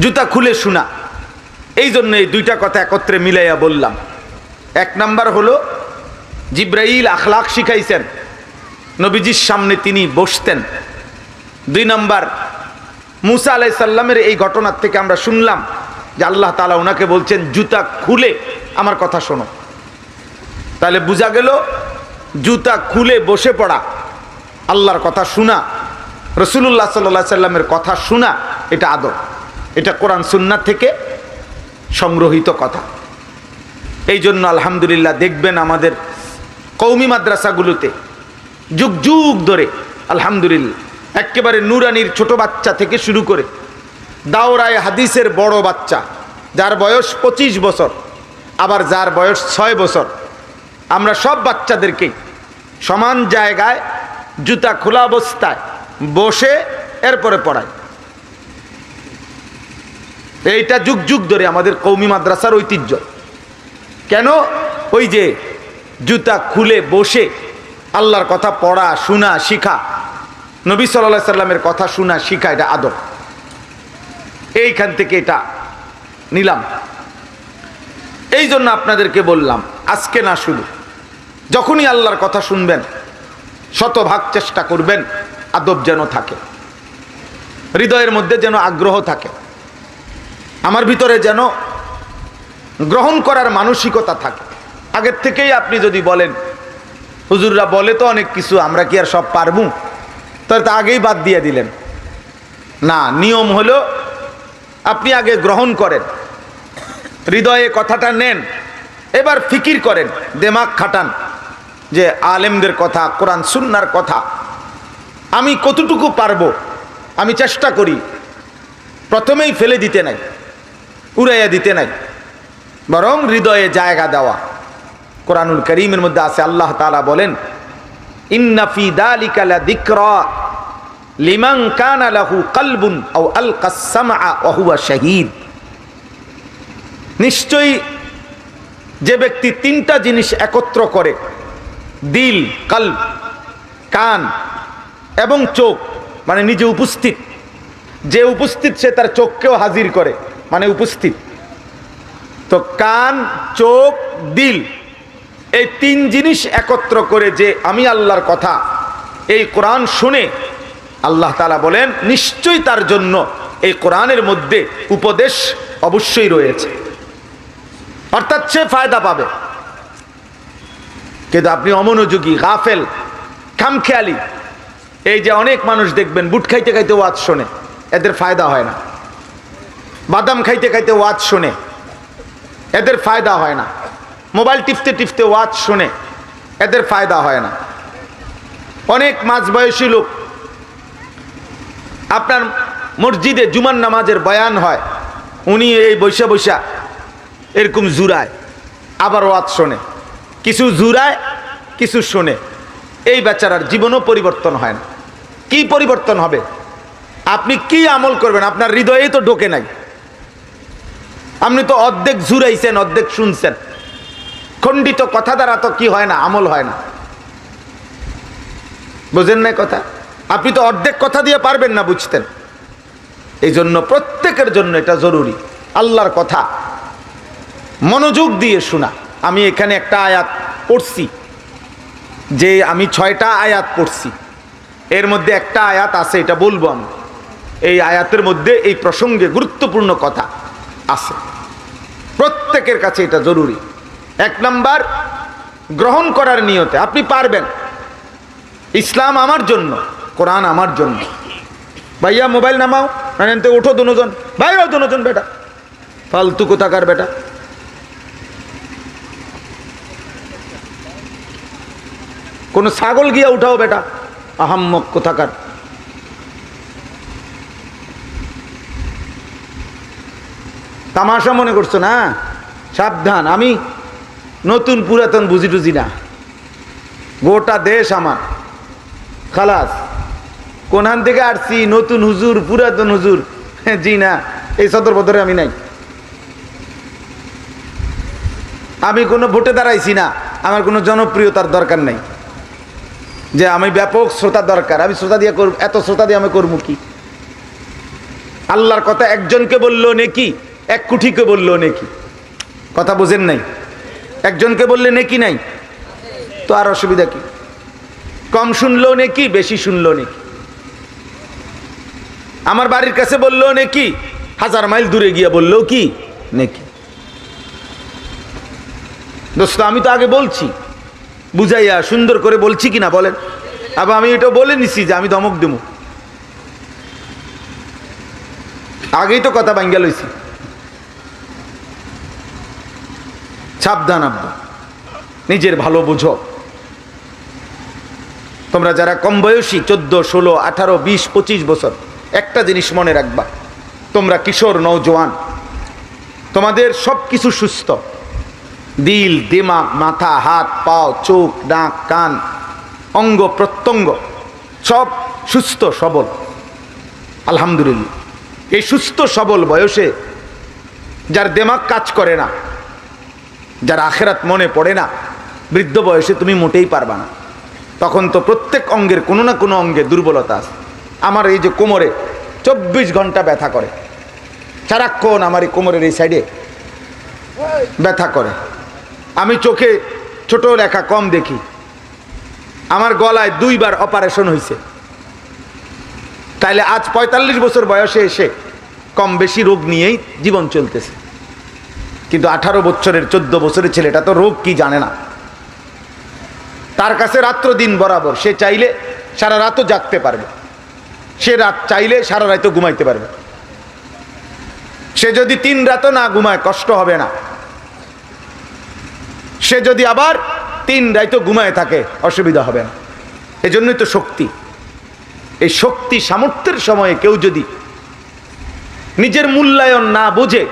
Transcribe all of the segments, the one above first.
জুতা খুলে শোনা। এই জন্য এই দুইটা কথা একত্রে মিলাইয়া বললাম। এক নাম্বার হলো জিব্রাইল আখলাক শিখাইছেন, নবীজির সামনে তিনি বসতেন। দুই নাম্বার মুসা আলাইহিস সালামের এই ঘটনার থেকে আমরা শুনলাম যে আল্লাহ তাআলা ওনাকে বলছেন জুতা খুলে আমার কথা শোনো। তাহলে বোঝা গেল জুতা খুলে বসে পড়া, আল্লাহর কথা শোনা, রাসূলুল্লাহ সাল্লাল্লাহু আলাইহি সাল্লামের কথা শোনা, এটা আদব। এটা কোরআন সুন্নাহ থেকে সংগ্রহীত কথা। এই জন্য আলহামদুলিল্লাহ দেখবেন আমাদের কওমি মাদ্রাসাগুলোতে যুগ যুগ ধরে আলহামদুলিল্লাহ একেবারে নুরানির ছোট বাচ্চা থেকে শুরু করে দাওরায়ে হাদিসের বড় বাচ্চা, যার বয়স 25 বছর, আবার যার বয়স 6 বছর, আমরা সব বাচ্চাদেরকে সমান জায়গায় জুতা খোলা অবস্থায় বসে এরপরে পড়াই। এইটা যুগ যুগ ধরে আমাদের কওমি মাদ্রাসার ঐতিহ্য। কেন? ওই যে জুতা খুলে বসে আল্লাহর কথা পড়া, শোনা, শিখা, নবী সাল্লাল্লাহু আলাইহি সাল্লামের কথা শোনা, শিখা, এটা আদব। এইখান থেকে এটা নিলাম। এই জন্য আপনাদেরকে বললাম আজকে না, শুধু যখনই আল্লাহর কথা শুনবেন শতভাগ চেষ্টা করবেন আদব যেন থাকে, হৃদয়ের মধ্যে যেন আগ্রহ থাকে, আমার ভিতরে যেন গ্রহণ করার মানসিকতা থাকে। আগের থেকেই আপনি যদি বলেন হুজুররা বলে তো অনেক কিছু, আমরা কি আর সব পারবো, তাহলে তো আগেই বাদ দিয়ে দিলেন। না, নিয়ম হলো আপনি আগে গ্রহণ করেন, হৃদয়ে কথাটা নেন, এবার ফিকির করেন, দিমাগ খাটান যে আলেমদের কথা, কোরআন সুন্নাহর কথা আমি কতটুকু পারবো। আমি চেষ্টা করি প্রথমেই ফেলে দিতে নাই, উড়াইয়া দিতে নাই, বরং হৃদয়ে জায়গা দেওয়া। কোরআনুল কারীমের মধ্যে আছে, আল্লাহ তাআলা বলেন ইন্না ফি যালিকা লাযিকরা লিমান কানা লাহু কলবুন আও আলকাস সামআ ওয়া হুয়া শাহীদ। নিশ্চয়ই যে ব্যক্তি তিনটা জিনিস একত্র করে, দিল, কলব, কান এবং চোখ, মানে নিজে উপস্থিত, যে উপস্থিত সে তার চোখকেও হাজির করে, মানে উপস্থিত। তো কান, চোখ, দিল, এই তিন জিনিস একত্র করে যে আমি আল্লাহর কথা, এই কোরআন শুনে, আল্লাহ তাআলা বলেন নিশ্চয়ই তার জন্য এই কোরআনের মধ্যে উপদেশ অবশ্যই রয়েছে, অর্থাৎ সে ফায়দা পাবে। কিন্তু আপনি অমনোযোগী, গাফেল, খামখেয়ালি, এই যে অনেক মানুষ দেখবেন বুট খাইতে খাইতে ওয়াজ শোনে, এদের ফায়দা হয় না। বাদাম খাইতে খাইতে ওয়াজ শোনে, এদের ফায়দা হয় না। মোবাইল টিপতে টিপতে ওয়াজ শোনে, এদের ফায়দা হয় না। অনেক মাঝবয়সী লোক, আপনার মসজিদে জুমার নামাজের বয়ান হয়, উনি এই বৈশা বৈশা এরকম জুরায়, আবার ওয়াজ শোনে, কিছু জুরায় কিছু শোনে। এই বেচারার জীবনও পরিবর্তন হয় না। কি পরিবর্তন হবে? আপনি কি আমল করবেন? আপনার হৃদয়েই তো ঢোকে নাই। আপনি তো অর্ধেক জুরাইছেন, অর্ধেক শুনছেন। খণ্ডিত কথা দ্বারা তো কি হয় না, আমল হয় না। বুঝেন না কথা? আপনি তো অর্ধেক কথা দিয়ে পারবেন না বুঝতেন। এই জন্য প্রত্যেকের জন্য এটা জরুরি, আল্লাহর কথা মনোযোগ দিয়ে শোনা। আমি এখানে একটা আয়াত পড়ছি, যে আমি 6টা আয়াত পড়ছি, এর মধ্যে একটা আয়াত আছে, এটা বলবো আমি। এই আয়াতের মধ্যে এই প্রসঙ্গে গুরুত্বপূর্ণ কথা আছে, প্রত্যেকের কাছে এটা জরুরি। 1 নাম্বার, গ্রহণ করার নিয়তে আপনি পারবেন। ইসলাম আমার জন্য, কোরআন আমার জন্য। ভাইয়া মোবাইল নামাও, মানে ওঠো দুজন, ভাইরাও দুজন, বেটা ফালতু কোথাকার বেটা। কোন ছাগল গিয়া উঠাও বেটা, আহাম্মক কোথাকার। তামাশা মনে করছো না? সাবধান, আমি নতুন পুরাতন বুঝি টুঝি না, গোটা দেশ আমার খালাস। কোনখান থেকে আসছি, নতুন হুজুর, পুরাতন হুজুর, জি না, এই সদর বদরে আমি নাই। আমি কোনো ভোটে দাঁড়াইছি না, আমার কোনো জনপ্রিয়তার দরকার নাই যে আমি ব্যাপক শ্রোতা দরকার, আমি শ্রোতা দিয়ে করব, এত শ্রোতা দিয়ে আমি করবো কি? আল্লাহর কথা একজনকে বললো নেকি, 1 কোটিকে বললো নেকি। কথা বোঝেন নাই? একজনকে বললে নেকি নাই, তো আর অসুবিধা কি? কম শুনলো নেকি, বেশি শুনলো নেকি। আমার বাড়ির কাছে বললো নেকি, 1000 মাইল দূরে গিয়া বললো কি নেকি। দোস্ত আমি তো আগে বলছি, বুঝাইয়া সুন্দর করে বলছি কিনা বলেন? আবার আমি এটা বলে নিছি যে আমি ধমক দেবো, আগেই তো কথা ভাঙ্গা লইছি। সাবধান আব্বা, নিজের ভালো বুঝো। তোমরা যারা কম বয়সী, 14, 16, 18, 20, 25 বছর, একটা জিনিস মনে রাখবা, তোমরা কিশোর নওজোয়ান, তোমাদের সব কিছু সুস্থ, দিল, দিমাগ, মাথা, হাত, পাও, চোখ, নাক, কান, অঙ্গ প্রত্যঙ্গ সব সুস্থ সবল, আলহামদুলিল্লাহ। এই সুস্থ সবল বয়সে যার দিমাগ কাজ করে না, যার আখেরাত মনে পড়ে না, বৃদ্ধ বয়সে তুমি মোটেই পারবা না। তখন তো প্রত্যেক অঙ্গের কোনো না কোনো অঙ্গে দুর্বলতা আছে। আমার এই যে কোমরে 24 ঘন্টা ব্যথা করে, সারাক্ষণ আমার এই কোমরের এই সাইডে ব্যথা করে। আমি চোখে ছোট লেখা কম দেখি, আমার গলায় 2 বার অপারেশন হয়েছে। তাইলে আজ 45 বছর বয়সে এসে কম বেশি রোগ নিয়েই জীবন চলতেছে। কিন্তু 18 বছরের 14 বছরের ছেলেটা তো রোগ কি জানে না। তার কাছে রাত্র দিন বরাবর, সে চাইলে সারা রাতও জাগতে পারবে, সে রাত চাইলে সারা রাতও ঘুমাইতে পারবে। সে যদি 3 রাতও না ঘুমায় কষ্ট হবে না, সে যদি আবার 3 রাতও ঘুমায় থাকে অসুবিধা হবে না। এজন্যই তো শক্তি। এই শক্তি সামর্থ্যের সময়ে কেউ যদি নিজের মূল্যায়ন না বুঝে,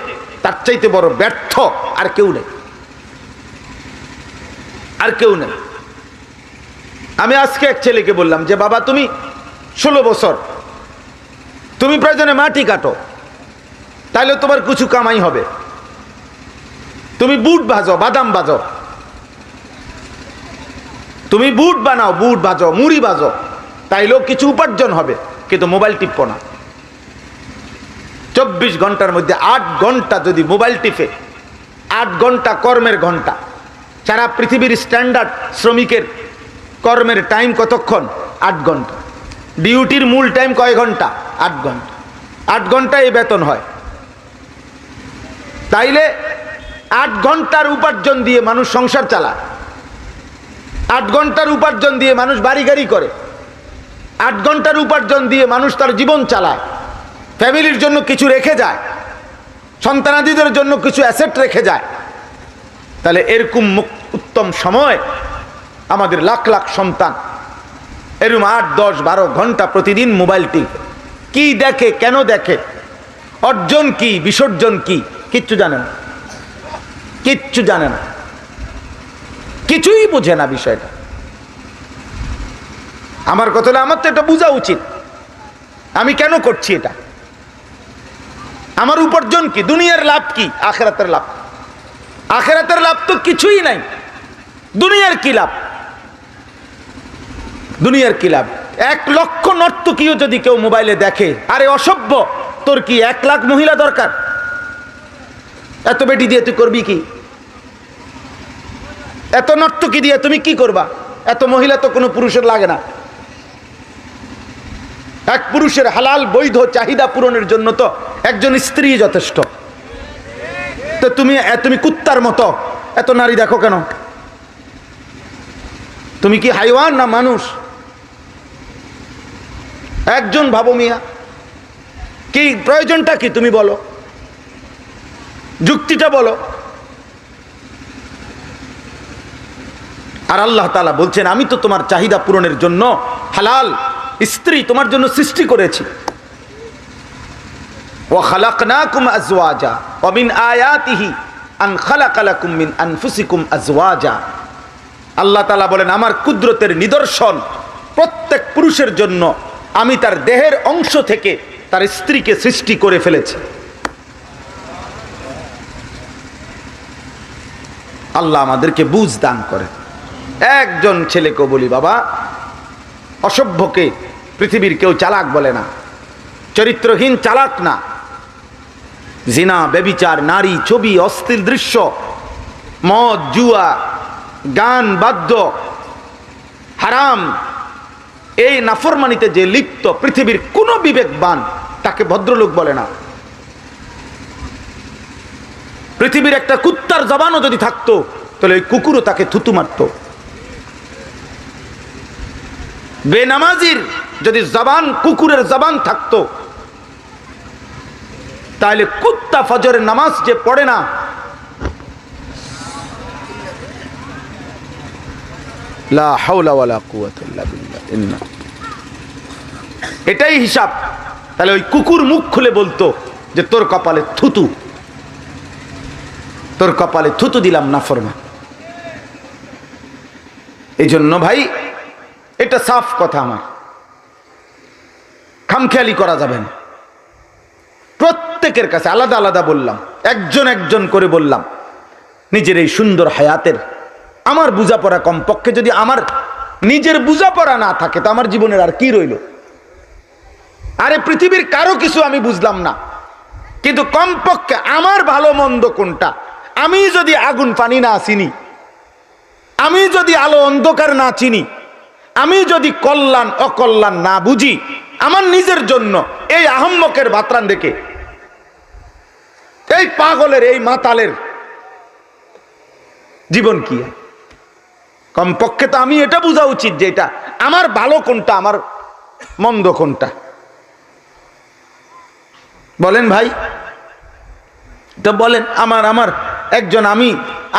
তার চাইতে বড় ব্যর্থ আর কেউ নেই, আর কেউ নেই। আমি আজকে এক ছেলেকে বললাম যে বাবা তুমি 16 বছর, তুমি প্রয়োজনে মাটি কাটো, তাইলে তোমার কিছু কামাই হবে। তুমি বুট ভাজো, বাদাম ভাজো, তুমি বুট বানাও, বুট ভাজো, মুড়ি ভাজো, তাইলেও কিছু উপার্জন হবে। কিন্তু মোবাইল টিপো না। 24 ঘন্টার মধ্যে 8 ঘন্টা যদি মোবাইল টিপে, 8 ঘন্টা কর্মের ঘন্টা। সারা পৃথিবীর স্ট্যান্ডার্ড শ্রমিকের কর্মের টাইম কতক্ষণ? 8 ঘন্টা। ডিউটির মূল টাইম কয় ঘন্টা? 8 ঘন্টা। 8 ঘন্টায় এই বেতন হয়। তাইলে 8 ঘন্টার উপার্জন দিয়ে মানুষ সংসার চালায়, 8 ঘন্টার উপার্জন দিয়ে মানুষ বাড়ি গাড়ি করে, 8 ঘন্টার উপার্জন দিয়ে মানুষ তার জীবন চালায়, ফ্যামিলির জন্য কিছু রেখে যায়, সন্তানাদিদের জন্য কিছু অ্যাসেট রেখে যায়। তাহলে এরকম উত্তম সময় আমাদের লাখ লাখ সন্তান এরকম 8, 10, 12 ঘন্টা প্রতিদিন মোবাইল টিপে। কি দেখে, কেন দেখে, অর্জন কি, বিসর্জন কি, কিচ্ছু জানে না, কিচ্ছু জানে না, কিছুই বোঝে না বিষয়টা। আমার কথা হলো, আমার তো এটা বোঝা উচিত, আমি কেন করছি এটা, আমার উপার্জন কি, দুনিয়ার লাভ কি, আখেরাতের লাভ। আখেরাতের লাভ তো কিছুই নাই, দুনিয়ার কি লাভ, দুনিয়ার কি লাভ। 1 লক্ষ নর্তকীও যদি কেউ মোবাইলে দেখে, আরে অসভ্য, তোর কি 1 লাখ মহিলা দরকার? এত বেটি দিয়ে তুই করবি কি? এত নর্তকী দিয়ে তুমি কি করবা? এত মহিলা তো কোনো পুরুষের লাগে না। এক পুরুষের হালাল বৈধ চাহিদা পূরণের জন্য তো একজন স্ত্রী যথেষ্ট। তো তুমি কুত্তার মতো এত নারী দেখো কেন? তুমি কি হাইওয়ান না মানুষ? একজন ভাবো মিয়া, কি প্রয়োজনটা কি তুমি বলো, যুক্তিটা বলো। আর আল্লাহ তাআলা বলছেন, আমি তো তোমার চাহিদা পূরণের জন্য হালাল স্ত্রী তোমার জন্য সৃষ্টি করেছি। ওয়া খালাকনাকুম আজওয়াজা ওয়া মিন আয়াতিহি আন খালাকা লাকুম মিন আনফুসিকুম আজওয়াজা। আল্লাহ তাআলা বলেন, আমার কুদরতের নিদর্শন, প্রত্যেক পুরুষের জন্য আমি তার দেহের অংশ থেকে তার স্ত্রীকে সৃষ্টি করে ফেলেছি। আল্লাহ আমাদেরকে বুঝ দান করে। একজন ছেলেকে বলি, বাবা অসভ্যকে পৃথিবীর কেউ চালাক বলে না, চরিত্রহীন চালাক না। জিনা, ব্যভিচার, নারী, ছবি, অশ্লীল দৃশ্য, মদ, জুয়া, গান, বাদ্য, হারাম, এই নাফরমানিতে যে লিপ্ত পৃথিবীর কোনো বিবেকবান তাকে ভদ্রলোক বলে না। পৃথিবীর একটা কুত্তার জবানও যদি থাকতো তাহলে ওই কুকুরও তাকে থুতু মারত। বেনামাজির যদি জবান কুকুরের জবান থাকতো তাহলে কুত্তা ফজরের নামাজ যে পড়ে না, লা হাওলা ওয়ালা কুওয়াতা ইল্লা বিল্লাহ, এটাই হিসাব। তাহলে ওই কুকুর মুখ খুলে বলতো যে তোর কপালে থুতু, তোর কপালে থুতু দিলাম নাফরমান। এই জন্য ভাই এটা সাফ কথা, আমার খামখেয়ালি করা যাবে না। প্রত্যেকের কাছে আলাদা আলাদা বললাম, একজন একজন করে বললাম, নিজের এই সুন্দর হায়াতের আমার বুঝাপড়া কমপক্ষে যদি আমার নিজের বুঝাপড়া না থাকে তো আমার জীবনের আর কি রইল? আরে পৃথিবীর কারো কিছু আমি বুঝলাম না, কিন্তু কমপক্ষে আমার ভালো মন্দ কোনটা, আমি যদি আগুন পানি না চিনি, আমি যদি আলো অন্ধকার না চিনি, আমি যদি কল্যাণ অকল্যাণ না বুঝি, আমার নিজের জন্য এই আহম্মকের বাতরান দেখে, এই পাগলের, এই মাতালের জীবন কি? কমপক্ষে তো আমি এটা বোঝা উচিত যে এটা আমার ভালো কোনটা, আমার মন্দ কোনটা। বলেন ভাই, তো বলেন, আমার একজন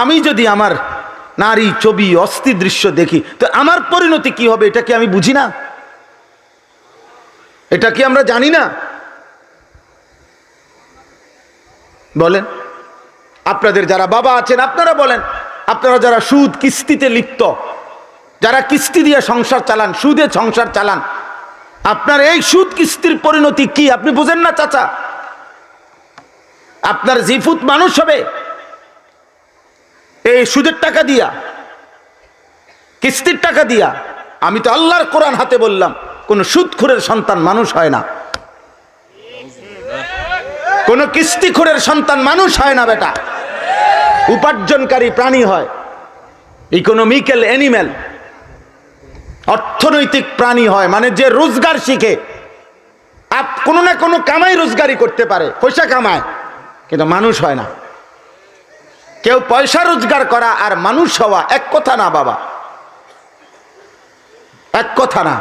আমি যদি আমার নারী, ছবি, অস্থির দৃশ্য দেখি তো আমার পরিণতি কি হবে? এটা কি আমি বুঝি না? এটা কি আমরা জানি না? বলেন, আপনাদের যারা বাবা আছেন আপনারা বলেন, আপনারা যারা সুদ কিস্তিতে লিপ্ত, যারা কিস্তি দিয়ে সংসার চালান, সুদে সংসার চালান, আপনার এই সুদ কিস্তির পরিণতি কি আপনি বুঝেন না চাচা? আপনার জিফুত মানুষ হবে এই সুদের টাকা দিয়া, কিস্তির টাকা দিয়া। আমি তো আল্লাহর কোরআন হাতে বললাম, কোন সুদখোরের সন্তান মানুষ হয় না, কোন কিস্তিখোরের সন্তান মানুষ হয় না বেটা। উপার্জনকারী প্রাণী হয়, ইকোনমিক্যাল অ্যানিম্যাল, অর্থনৈতিক প্রাণী হয়, মানে যে রোজগার শিখে, কোনো না কোনো কামাই রোজগারি করতে পারে, পয়সা কামায়, কিন্তু মানুষ হয় না। কেউ পয়সা রোজগার করা আর মানুষ হওয়া এক কথা না বাবা, এক কথা না।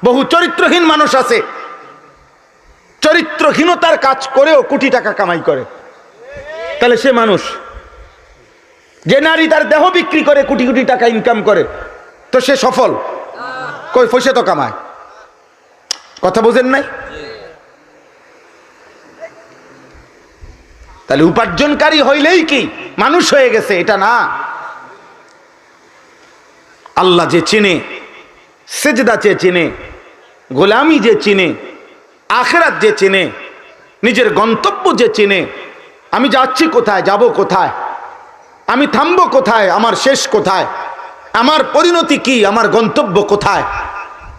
বহু চরিত্রহীন মানুষ আছে, চরিত্রহীনতার কাজ করেও কোটি টাকা কামাই করে, তাহলে সে মানুষ। যে নারী তার দেহ বিক্রি করে কোটি কোটি টাকা ইনকাম করে, তো সে সফল? কই, পয়সা তো কামায়। কথা বুঝেন নাই? তাহলে উপার্জনকারী হইলেই কি মানুষ হয়ে গেছে? এটা না। আল্লাহ যে চিনে, সেজদা যে চিনে, গোলামি যে চিনে, আখিরাত যে চিনে, নিজের গন্তব্য যে চিনে, আমি যাচ্ছি কোথায়, যাব কোথায়, আমি থামবো কোথায়, আমার শেষ কোথায়, আমার পরিণতি কি, আমার গন্তব্য কোথায়।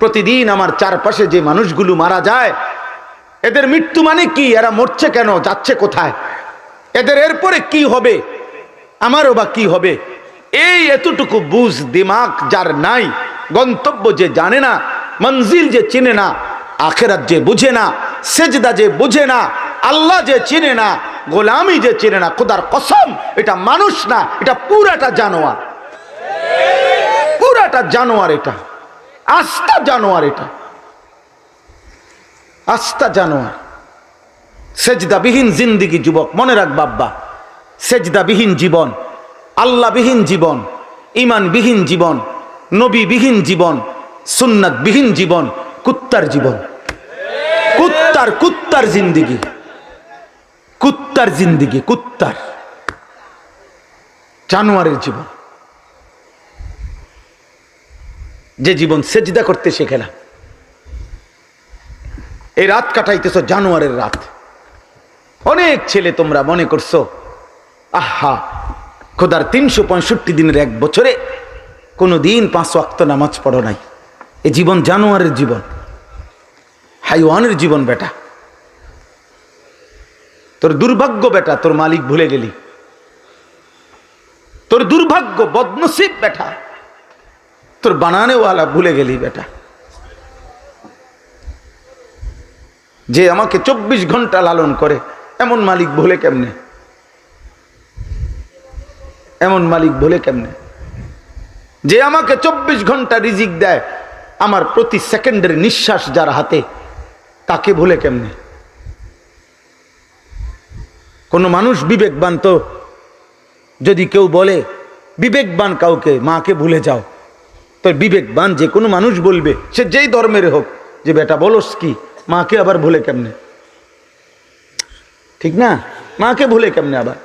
প্রতিদিন আমার চারপাশে যে মানুষগুলো মারা যায়, এদের মৃত্যু মানে কি? এরা মরছে কেন, যাচ্ছে কোথায়, এদের এরপরে কি হবে, আমারও বা কি হবে? এই এতটুকু বুঝ দিমাগ যার নাই, গন্তব্য যে জানে না, মঞ্জিল যে চিনে না, আখিরাত যে বুঝে না, সেজদা যে বুঝে না, আল্লাহ যে চিনে না, গোলামি যে চিনে না, খোদার কসম এটা মানুষ না, এটা পুরাটা জানোয়ার, পুরাটা জানোয়ার, এটা আস্তা জানোয়ার, এটা আস্তা জানোয়ার। সেজদাবিহীন জিন্দিগি যুবক, মনে রাখ বাব্বা, সেজদাবিহীন জীবন, আল্লাহবিহীন জীবন, ঈমানবিহীন জীবন, নবীবিহীন জীবন, সুন্নাতবিহীন জীবন কুত্তার জীবন, কুত্তার জিন্দিগি, কুত্তার জিন্দিগি, কুত্তার, জানোয়ারের জীবন। যে জীবন সেজদা করতে শেখে না, এই রাত কাটাইতেছ জানোয়ারের রাত। অনেক ছেলে তোমরা মনে করছো আহা খোদার 365 দিনের এক বছরে কোনো দিন 5 ওয়াক্ত নামাজ পড়ো নাই। এই জীবন জানোয়ারের জীবন, হাইওয়ানের জীবন বেটা। তোর দুর্ভাগ্য বেটা, তোর মালিক ভুলে গেলি। তোর দুর্ভাগ্য, বদনসিব বেটা, তোর বানানেওয়ালা ভুলে গেলি বেটা। যে আমাকে 24 ঘন্টা লালন করে, এমন মালিক ভুলে কেমনে? এমন মালিক ভুলে কেমনে? যে আমাকে 24 ঘন্টা রিজিক দেয়, আমার প্রতি সেকেন্ডের নিঃশ্বাস যার হাতে, তাকে ভুলে কেমনে? কোন মানুষ বিবেকবান তো, যদি কেউ বলে বিবেকবান কাউকে, মাকে ভুলে যাও, তো বিবেকবান যে কোনো মানুষ বলবে, সে যেই ধর্মের হোক, যে বেটা বলস কি, মাকে আবার ভুলে কেমনে? ঠিক না? মাকে ভুলে কেমনে? আবার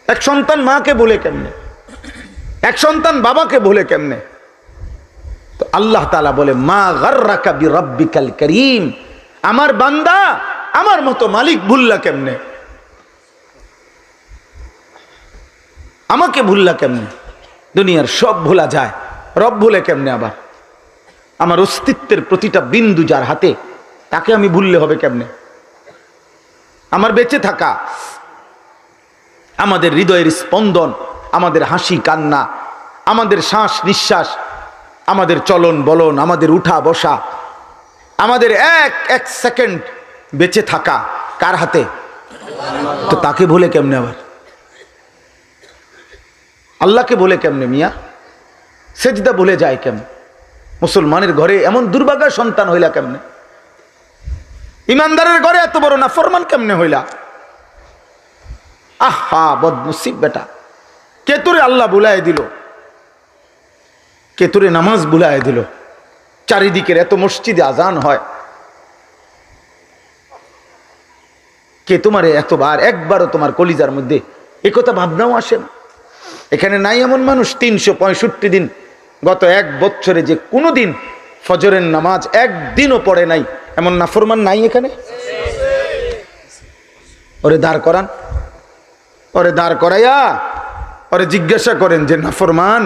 এক সন্তান মাকে ভুলে কেমনে? এক সন্তান বাবাকে ভুলে কেমনে? তো আল্লাহ তাআলা বলে, মা গাররাকা বিরাব্বিকাল কারীম, আমার বান্দা আমার মতো মালিক ভুললা কেমনে? আমাকে ভুললা কেমনে? দুনিয়ার সব ভোলা যায়, রব ভুলে কেমনে? আবার আমার অস্তিত্বের প্রতিটা বিন্দু যার হাতে, তাকে আমি ভুললে হবে কেমনে? আমার বেঁচে থাকা, আমাদের হৃদয়ের স্পন্দন, আমাদের হাসি কান্না, আমাদের শ্বাস নিঃশ্বাস, আমাদের চলন বলন, আমাদের উঠা বসা, আমাদের এক এক সেকেন্ড বেঁচে থাকা কার হাতে? তো তাকে ভুলে কেমনে? আবার আল্লাহকে বলে কেমনে মিয়া? সেজদা ভুলে যায় কেমনে? মুসলমানের ঘরে এমন দুর্ভাগা সন্তান হইলা কেমনে? ইমানদারের ঘরে এত বড় নাফরমান কেমনে হইলা? আহা বদনসিব বেটা, কে তোরে আল্লাহ বুলায় দিল? কে তোরে নামাজ বুলায় দিল? চারিদিকের এত মসজিদে আজান হয়, কে তোমারে এতবার, একবারও তোমার কলিজার মধ্যে একথা ভাবনাও আসে না? এখানে নাই এমন মানুষ 365 দিন, গত এক বছরে যে কোনো দিন ফজরের নামাজ একদিনও পড়ে নাই, এমন নাফরমান নাই এখানে? ওরে দাঁড় করান, ওরে দাঁড় করাইয়া ওরে জিজ্ঞাসা করেন যে নাফরমান,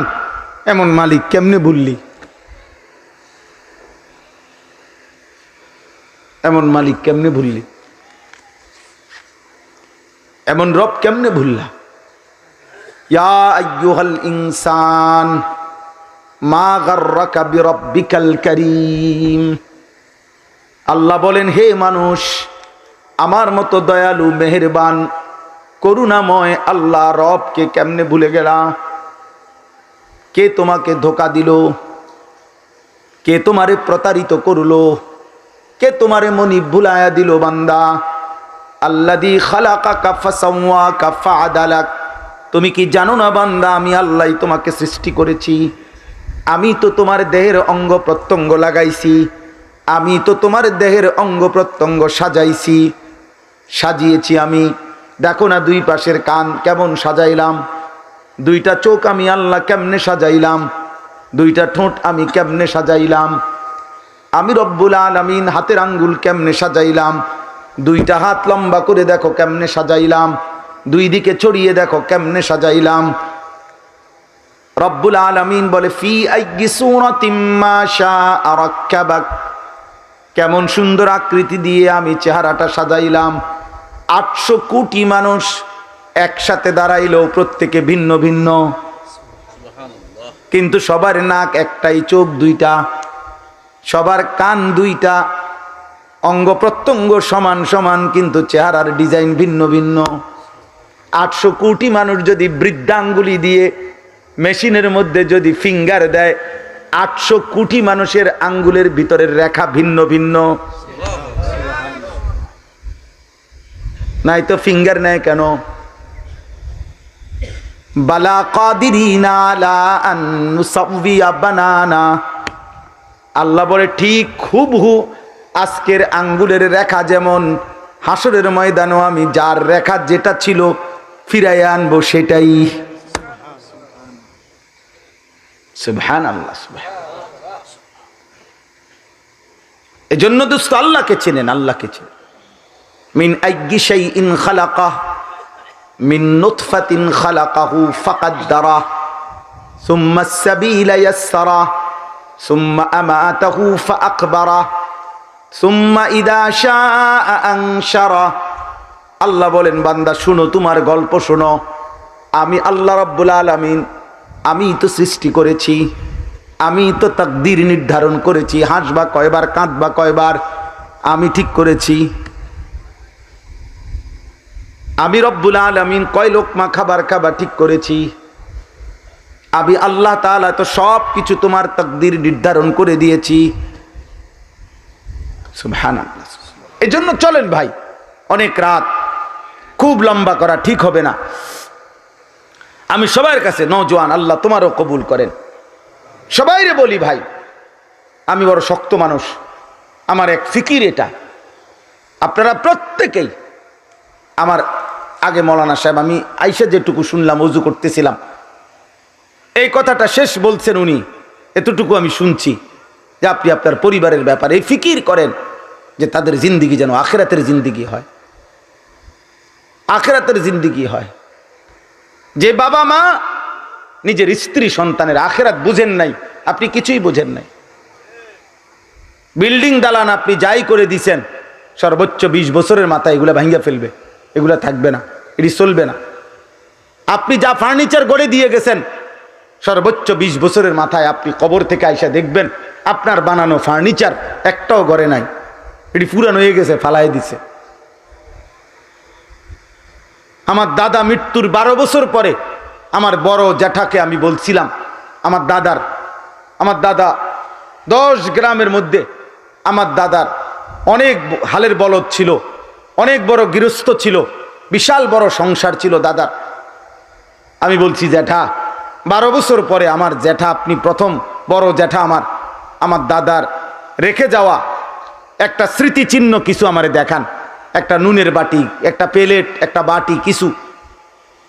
এমন মালিক কেমনে ভুললি? এমন মালিক কেমনে ভুললি? এমন রব কেমনে ভুললা? ইয়া আইয়ুহাল ইনসান মা গাররাকা বিরাব্বিকাল কারীম। আল্লাহ বলেন, হে মানুষ, আমার মতো দয়ালু মেহেরবান করুণাময় আল্লাহ রবকে কেমনে ভুলে গেলা? কে তোমাকে ধোঁকা দিল? কে তোমারে প্রতারিত করলো? কে তোমারে মনি ভুলায়া দিল? বান্দা, আল্লাযী খালাকাকা ফাসাওয়াকা ফাআদালাক, তুমি কি জানো না বান্দা, আমি আল্লাহ তোমাকে সৃষ্টি করেছি, আমি তো তোমার দেহের অঙ্গ প্রত্যঙ্গ লাগাইছি, আমি তো তোমার দেহের অঙ্গ প্রত্যঙ্গ সাজাইছি, সাজিয়েছি আমি। দেখো না দুই পাশের কান কেমন সাজাইলাম, দুইটা চোখ আমি আল্লাহ কেমনে সাজাইলাম, দুইটা ঠোঁট আমি কেমনে সাজাইলাম, আমি রব্বুল আলামিন হাতের আঙ্গুল কেমনে সাজাইলাম, দুইটা হাত লম্বা করে দেখো কেমনে সাজাইলাম, দুই দিকে ছড়িয়ে দেখো কেমনে সাজাইলাম। রব্বুল আলামিন বলে, ফি আইয়ি সূরাতিম মা শাআ রাক্কাবাক, কেমন সুন্দর আকৃতি দিয়ে আমি চেহারাটা সাজাইলাম। 800 কোটি মানুষ একসাথে দাঁড়াইলো, প্রত্যেকে ভিন্ন ভিন্ন, কিন্তু সবার নাক একটাই, চোখ দুইটা, সবার কান দুইটা, অঙ্গ প্রত্যঙ্গ সমান সমান, কিন্তু চেহারার ডিজাইন ভিন্ন ভিন্ন। 800 কোটি মানুষ যদি বৃদ্ধাঙ্গুলি দিয়ে মেশিনের মধ্যে যদি ফিঙ্গার দেয়, 800 কোটি মানুষের আঙ্গুলের ভিতরের রেখা ভিন্ন ভিন্ন। নাই তো ফিঙ্গার নেয় কেন? বালা কাদিরিনা আলা আন নুসাউবিয়া বানানা, আল্লাহ বলে ঠিক হুবহু আজকের আঙ্গুলের রেখা যেমন, হাসরের ময়দানও আমি যার রেখা যেটা ছিল ফিরাইয়া আনবো সেটাই। সুবহানাল্লাহ, সুবহানাল্লাহ। এজন্য দোস্ত আল্লাহকে চেনেন, আল্লাহকে চেনেন। মিন আইয়ি শাইইন খালাকাহ, মিন নুতফাতিন খালাকাহু ফাকাদ্দারা, সুম্মা আস-সাবিলা ইয়াসসারা, সুম্মা আমাতাহু ফাআকবারা, সুম্মা ইযা শাআ আনশারা। আল্লাহ বলেন বান্দা শুনো, তোমার গল্প শোনো। আমি আল্লাহ রাব্বুল আলামিন, আমি তো সৃষ্টি করেছি, আমি তো তাকদীর নির্ধারণ করেছি, হাসবা কয়বার কাঁদবা কয়বার আমি ঠিক করেছি। আমি রব্বুল আলামিন কয় লোকমা খাবার খাবা ঠিক করেছি। আমি আল্লাহ তাআলা তো সব কিছু তোমার তাকদীর নির্ধারণ করে দিয়েছি। সুবহানাল্লাহ। এজন্য চলেন ভাই, অনেক রাত, খুব লম্বা করা ঠিক হবে না। আমি সবার কাছে, নওজোয়ান আল্লাহ তোমারও কবুল করেন, সবাইরে বলি ভাই, আমি বড় শক্ত মানুষ, আমার এক ফিকির এটা। আপনারা প্রত্যেকেই আমার আগে মৌলানা সাহেব, আমি আইসা যেটুকু শুনলাম, ওযু করতেছিলাম, এই কথাটা শেষ বলছেন উনি, এতটুকু আমি শুনছি যে আপনি আপনার পরিবারের ব্যাপারে এই ফিকির করেন যে তাদের জিন্দিগি যেন আখিরাতের জিন্দিগি হয়, আখিরাতের জিন্দিগি হয়। যে বাবা মা নিজের স্ত্রী সন্তানের আখিরাত বুঝেন নাই, আপনি কিছুই বুঝেন নাই। বিল্ডিং দালান আপনি যাই করে দিছেন, সর্বোচ্চ 20 বছরের মাথায় এগুলা ভাঙ্গা ফেলবে, এগুলা থাকবে না, এটি চলবে না। আপনি যা ফার্নিচার গড়ে দিয়ে গেছেন, সর্বোচ্চ 20 বছরের মাথায় আপনি কবর থেকে আইসা দেখবেন আপনার বানানো ফার্নিচার একটাও গড়ে নাই, এটি পুরানো হয়ে গেছে, ফালাই দিছে। আমার দাদা মৃত্যুর 12 বছর পরে আমার বড় জ্যাঠাকে আমি বলছিলাম, আমার দাদা 10 গ্রামের মধ্যে আমার দাদার অনেক হালের বলদ ছিল, অনেক বড় গৃহস্থ ছিল, বিশাল বড় সংসার ছিল দাদার। আমি বলছি জ্যাঠা, 12 বছর পরে আমার জ্যাঠা, আপনি প্রথম বড় জ্যাঠা, আমার দাদার রেখে যাওয়া একটা স্মৃতিচিহ্ন কিছু আমারে দেখান, একটা নুনের বাটি, একটা প্লেট, একটা বাটি, কিছু।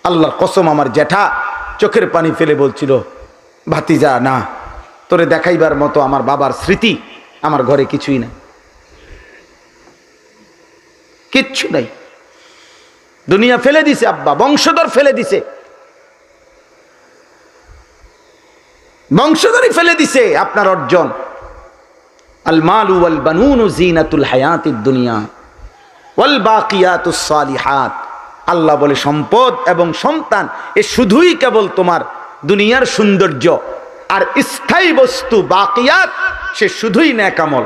আল্লাহর কসম আমার জ্যাঠা চোখের পানি ফেলে বলছিল, ভাতিজা না, তোরে দেখাইবার মতো আমার বাবার স্মৃতি আমার ঘরে কিছুই নাই, কিচ্ছু নাই। দুনিয়া ফেলে দিছে আব্বা, বংশধর ফেলে দিছে, বংশধরই ফেলে দিছে আপনার অর্জন। আল মালু ওয়াল বানুনু জিনাতুল হায়াতিদ দুনিয়া ওয়াল বাকিয়াতুস সালিহাত। আল্লাহ বলে সম্পদ এবং সন্তান এ শুধুই কেবল তোমার দুনিয়ার সৌন্দর্য, আর স্থায়ী বস্তু বাকিয়াত সে শুধুই নেক আমল।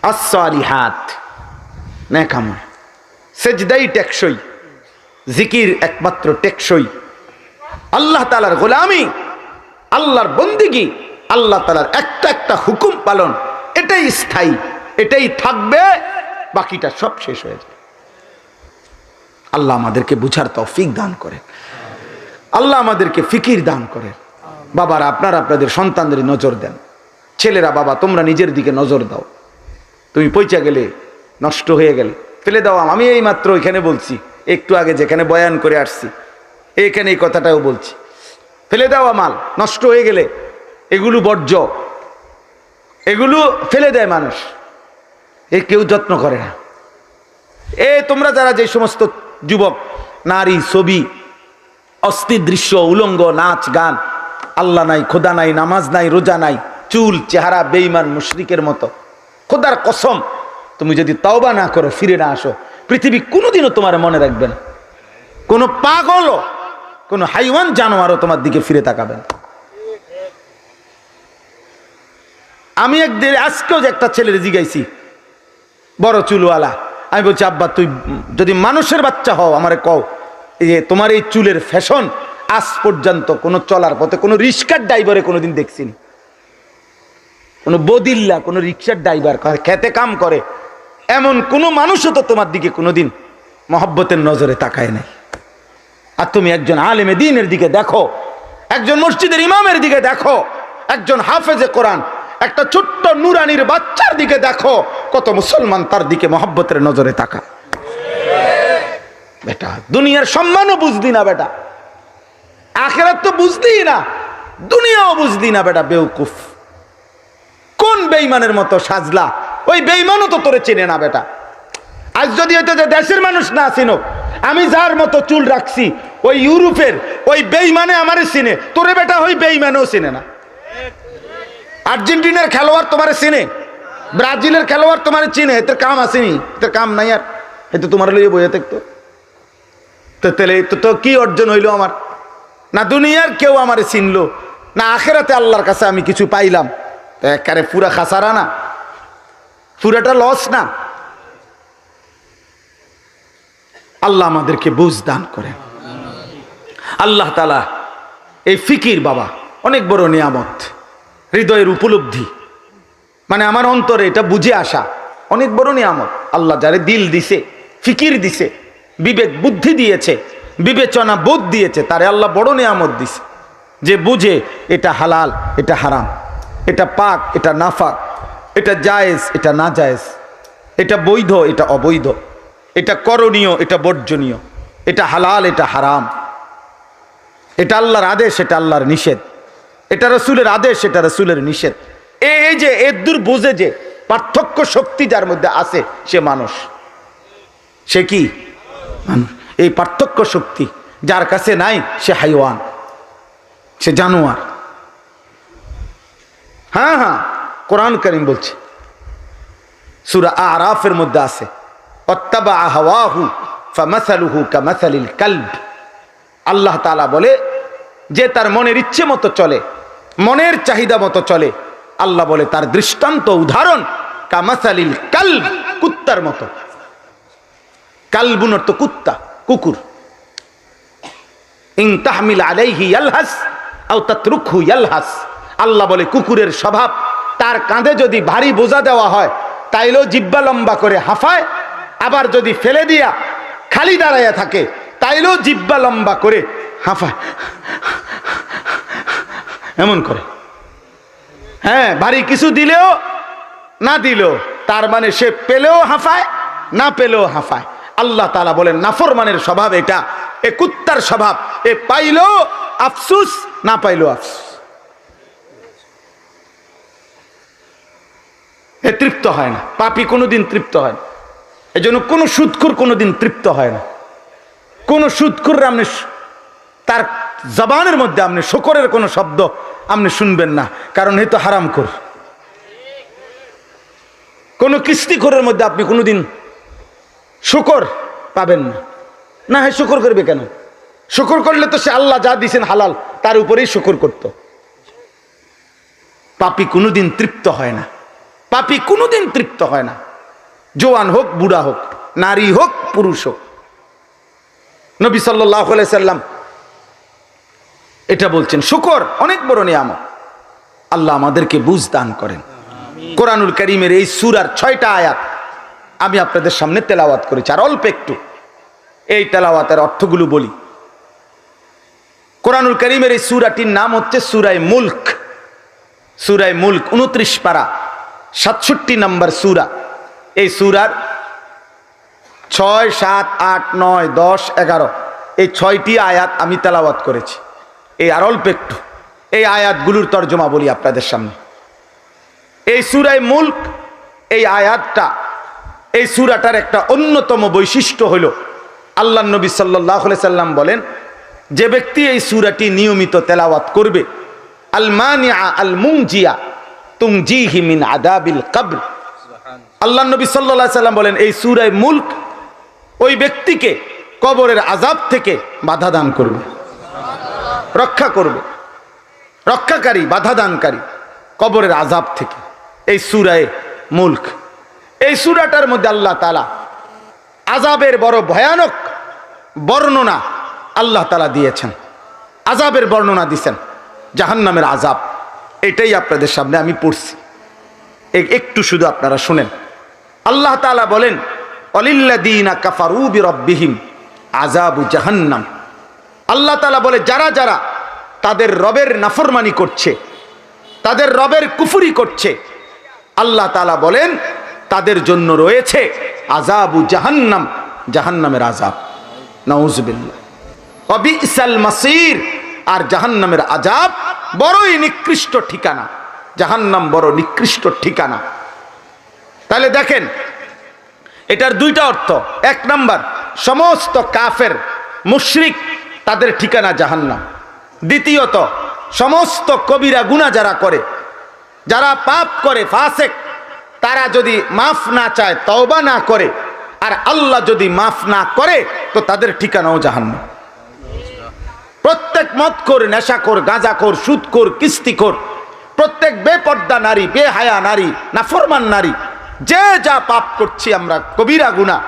আস-সালিহাত নেক আমল, সেজদাই টেকসই, জিকির একমাত্র টেকসই, আল্লাহ তাআলার গোলামি, আল্লাহর বন্দিগি, আল্লাহ তাআলার একটা একটা হুকুম পালন, এটাই স্থায়ী, এটাই থাকবে, বাকিটা সব শেষ হয়ে যাবে। আল্লাহ আমাদেরকে বুঝার তৌফিক দান করে, আল্লাহ আমাদেরকে ফিকির দান করে। বাবারা, আপনারা আপনাদের সন্তানদের নজর দেন। ছেলেরা, বাবা তোমরা নিজের দিকে নজর দাও। তুমি পয়চা গেলে, নষ্ট হয়ে গেলে ফেলে দাও। আমি এই মাত্র এখানে বলছি, একটু আগে যেখানে বয়ান করে আসছি এখানে এই কথাটাও বলছি, ফেলে দেওয়া মাল নষ্ট হয়ে গেলে এগুলো বর্জ্য, এগুলো ফেলে দেয় মানুষ, এ কেউ যত্ন করে না। তোমরা যারা যে সমস্ত যুবক, নারী, ছবি, অস্থির দৃশ্য, উলঙ্গ, নাচ গান, আল্লাহ নাই, খোদা নাই, নামাজ নাই, রোজা নাই, চুল, চেহারা বেঈমান মুশরিকের মতো, খোদার কসম তুমি যদি তওবা না করো, ফিরে না আসো, পৃথিবী কোনোদিনও তোমার মনে রাখবে না। কোনো পাগলও, কোনো হাইওয়ান জানোয়ারও তোমার দিকে ফিরে তাকাবে না। আমি একদিন আজকেও যে একটা ছেলের জিগাইছি, বড় চুলওয়ালা, আমি বলছি আব্বা তুই যদি মানুষের বাচ্চা হও আমারে কও, এই যে তোমার এই চুলের ফ্যাশন আজ পর্যন্ত কোনো চলার পথে কোনো রিক্সার ড্রাইভারে কোনোদিন দেখছিনি, কোনো বদিল্লা, কোনো রিক্সার ড্রাইভার, খেতে কাম করে এমন কোনো মানুষও তো তোমার দিকে কোনোদিন মহব্বতের নজরে তাকায় নাই। আর তুমি একজন আলেমে দ্বীনের দিকে দেখো, একজন মসজিদের ইমামের দিকে দেখো, একজন হাফেজে কোরআন, একটা ছোট্ট নুরানির বাচ্চার দিকে দেখো, কত মুসলমান তার দিকে মহব্বতের নজরে তাকায়। বেটা দুনিয়ার সম্মানও বুঝলি না, বেটা আখিরাত তো বুঝলি না, দুনিয়াও বুঝলি না, বেটা বেউকুফ। কোন বেঈমানের মতো সাজলা, ওই বেঈমানও তো তোরে চেনে না বেটা। আজ যদি হয়তো যে দেশের মানুষ না চিনো, আমি যার মতো চুল রাখছি ওই ইউরোপের ওই বেঈমানে আমারে চিনে, তোরে বেটা ওই বেঈমানেও চিনে না। আর্জেন্টিনার খেলোয়াড় তোমারে চিনে, ব্রাজিলের খেলোয়াড় তোমারে চিনে, এদের কাম আসেনি, এদের কাম নাই, আর হয়তো তোমার লইয়ে বইয়ে থাকতো। তো তাহলে তো কি অর্জন হইলো আমার? না দুনিয়ার কেউ আমারে চিনলো, না আখেরাতে আল্লাহর কাছে আমি কিছু পাইলাম। তো একেবারে পুরা খাসারা না, পুরাটা লস না? আল্লাহ আমাদেরকে বুঝ দান করেন। আল্লাহ তাআলা এই ফিকির বাবা অনেক বড় নিয়ামত, হৃদয়ের উপলব্ধি, মানে আমার অন্তরে এটা বুঝে আসা অনেক বড় নিয়ামত। আল্লাহ যারে দিল দিছে, ফিকির দিছে, বিবেক বুদ্ধি দিয়েছে, বিবেচনা বোধ দিয়েছে, তারে আল্লাহ বড় নিয়ামত দিছে, যে বুঝে এটা হালাল, এটা হারাম, এটা পাক, এটা নাফাক, এটা জায়েজ, এটা না জায়েজ, এটা বৈধ, এটা অবৈধ, এটা করণীয়, এটা বর্জনীয়, এটা হালাল, এটা হারাম, এটা আল্লাহর আদেশ, এটা আল্লাহর নিষেধ, এটা রসুলের আদেশ, এটা রসুলের নিষেধ। এই যে এর দূর বুঝে যে পার্থক্য শক্তি যার মধ্যে আছে, সে মানুষ। সে কি মানুষ? এই পার্থক্য শক্তি যার কাছে নাই, সে হাইওয়ান, সে জানোয়ার। হ্যাঁ হ্যাঁ, কোরআন কারীম বলছে, সূরা আরাফের মধ্যে আছে, অত্তাবা হাওয়াহু ফামাসালুহু কামাসালিল কালব। আল্লাহ তাআলা বলে যে তার মনের ইচ্ছে মতো চলে, মনের চাহিদা মতো চলে, আল্লাহ বলে তার দৃষ্টান্ত, উদাহরণ কামাসালিল কালব, কুত্তার মতো। কালবুন অর্থ কুত্তা, কুকুর। ইন তাহমিল আলাইহি ইয়ালহাস আও তাতরুকহু ইয়ালহাস। আল্লাহ বলে কুকুরের স্বভাব, তার কাঁধে যদি ভারী বোঝা দেওয়া হয় তাইলেও জিহ্বা লম্বা করে হাঁফায়, আবার যদি ফেলে দিয়া খালি দাঁড়াইয়া থাকে তাইলেও জিহ্বা লম্বা করে হাঁফায়, এমন করে। হ্যাঁ, ভারী কিছু দিলেও না দিলেও, তার মানে সে পেলেও হাঁফায়, না পেলেও হাঁফায়। আল্লাহ তাআলা বলেন নাফরমানের স্বভাব এটা, এ কুত্তার স্বভাব, এ পাইলেও আফসুস, না পাইলেও আফসুস, এ তৃপ্ত হয় না। পাপী কোনোদিন তৃপ্ত হয় না। এই জন্য কোনো সুদখোর কোনোদিন তৃপ্ত হয় না। কোন সুদখোর আপনি তার জবানের মধ্যে আপনি শুকরের কোনো শব্দ আপনি শুনবেন না, কারণ এই তো হারামখোর। কোন কিস্তিখোরের মধ্যে আপনি কোনোদিন শুকর পাবেন না। না হয় শুকর করবে কেন? শুকর করলে তো সে আল্লাহ যা দিয়েছেন হালাল, তার উপরেই শুকর করত। পাপী কোনোদিন তৃপ্ত হয় না, পাপী কোনোদিন তৃপ্ত হয় না, জওয়ান হোক, বুড়া হোক, নারী হোক, পুরুষ হোক। নবী সাল্লাল্লাহু আলাইহি সাল্লাম এটা বলছেন, শুকর অনেক বড় নিয়ামত। আল্লাহ আমাদেরকে বুঝ দান করেন। কোরআনুল কারীমের এই সূরার 6টা আয়াত আমি আপনাদের সামনে তেলাওয়াত করেছি, আর অল্প একটু এই তেলাওয়াতের অর্থগুলো বলি। কোরআনুল কারীমের এই সূরাটির নাম হচ্ছে সূরায়ে মুলক। সূরায়ে মুলক 29 পারা 67 নম্বর সূরা। এই সূরার 6, 7, 8, 9, 10, 11 এই 6টি আয়াত আমি তেলাওয়াত করেছি। এই আর অল্প একটু এই আয়াতগুলোর তর্জমা বলি আপনাদের সামনে। এই সূরায়ে মুলক, এই আয়াতটা, এই সূরাটার একটা অন্যতম বৈশিষ্ট্য হলো, আল্লাহর নবী সাল্লাল্লাহু আলাইহি সাল্লাম বলেন, যে ব্যক্তি এই সূরাটি নিয়মিত তেলাওয়াত করবে, আল মানিআ আল মুনজিয়া তুনজিহি মিন আযাবিল কবর। আল্লাহর নবী সাল্লাল্লাহু আলাইহি সাল্লাম বলেন, এই সূরায়ে মুলক ওই ব্যক্তিকে কবরের আযাব থেকে বাধা দান করবে, রক্ষা করবে, রক্ষাকারী, বাধা দানকারী কবরের আযাব থেকে। এই সূরায়ে মুলক, এই সূরাটার মধ্যে আল্লাহ তাআলা আযাবের বড় ভয়ানক বর্ণনা আল্লাহ তাআলা দিয়েছেন। আযাবের বর্ণনা দিয়েছেন, জাহান্নামের আযাব। এটাই আপনাদের সামনে আমি পড়ছি, একটু শুধু আপনারা শুনেন। আল্লাহ তাআলা বলেন, অলিল্লাযীনা কাফারু বিরাব্বিহিম আযাবু জাহান্নাম। আল্লাহ তাআলা বলে, যারা যারা তাদের রবের নাফরমানি করছে, তাদের রবের কুফরি করছে, আল্লাহ তাআলা বলেন তাদের জন্য রয়েছে আযাবু জাহান্নাম, জাহান্নামের আযাব। নাউযুবিল্লাহ। ওয়া বিসাল মাসির, আর জাহান্নামের আযাব বড়ই নিকৃষ্ট ঠিকানা। জাহান্নাম বড় নিকৃষ্ট ঠিকানা। তাহলে দেখেন, এটার দুইটা অর্থ। এক নাম্বার, সমস্ত কাফের মুশরিক তাদের ঠিকানা জাহান্নাম। দ্বিতীয়ত, সমস্ত কবিরা গুনাহ যারা করে, যারা পাপ করে, ফাসেক, তারা যদি মাফ না চায়, তওবা না করে, আর আল্লাহ যদি মাফ না করে তো তাদের ঠিকানাও জাহান্নাম। প্রত্যেক মদখোর, নেশাখোর, গাঁজাখোর, সুদখোর, কিস্তিখোর, প্রত্যেক বেপর্দা নারী, বেহায়া নারী, নাফরমান নারী, যে যা পাপ করছি আমরা, কবিরা গুনাহ,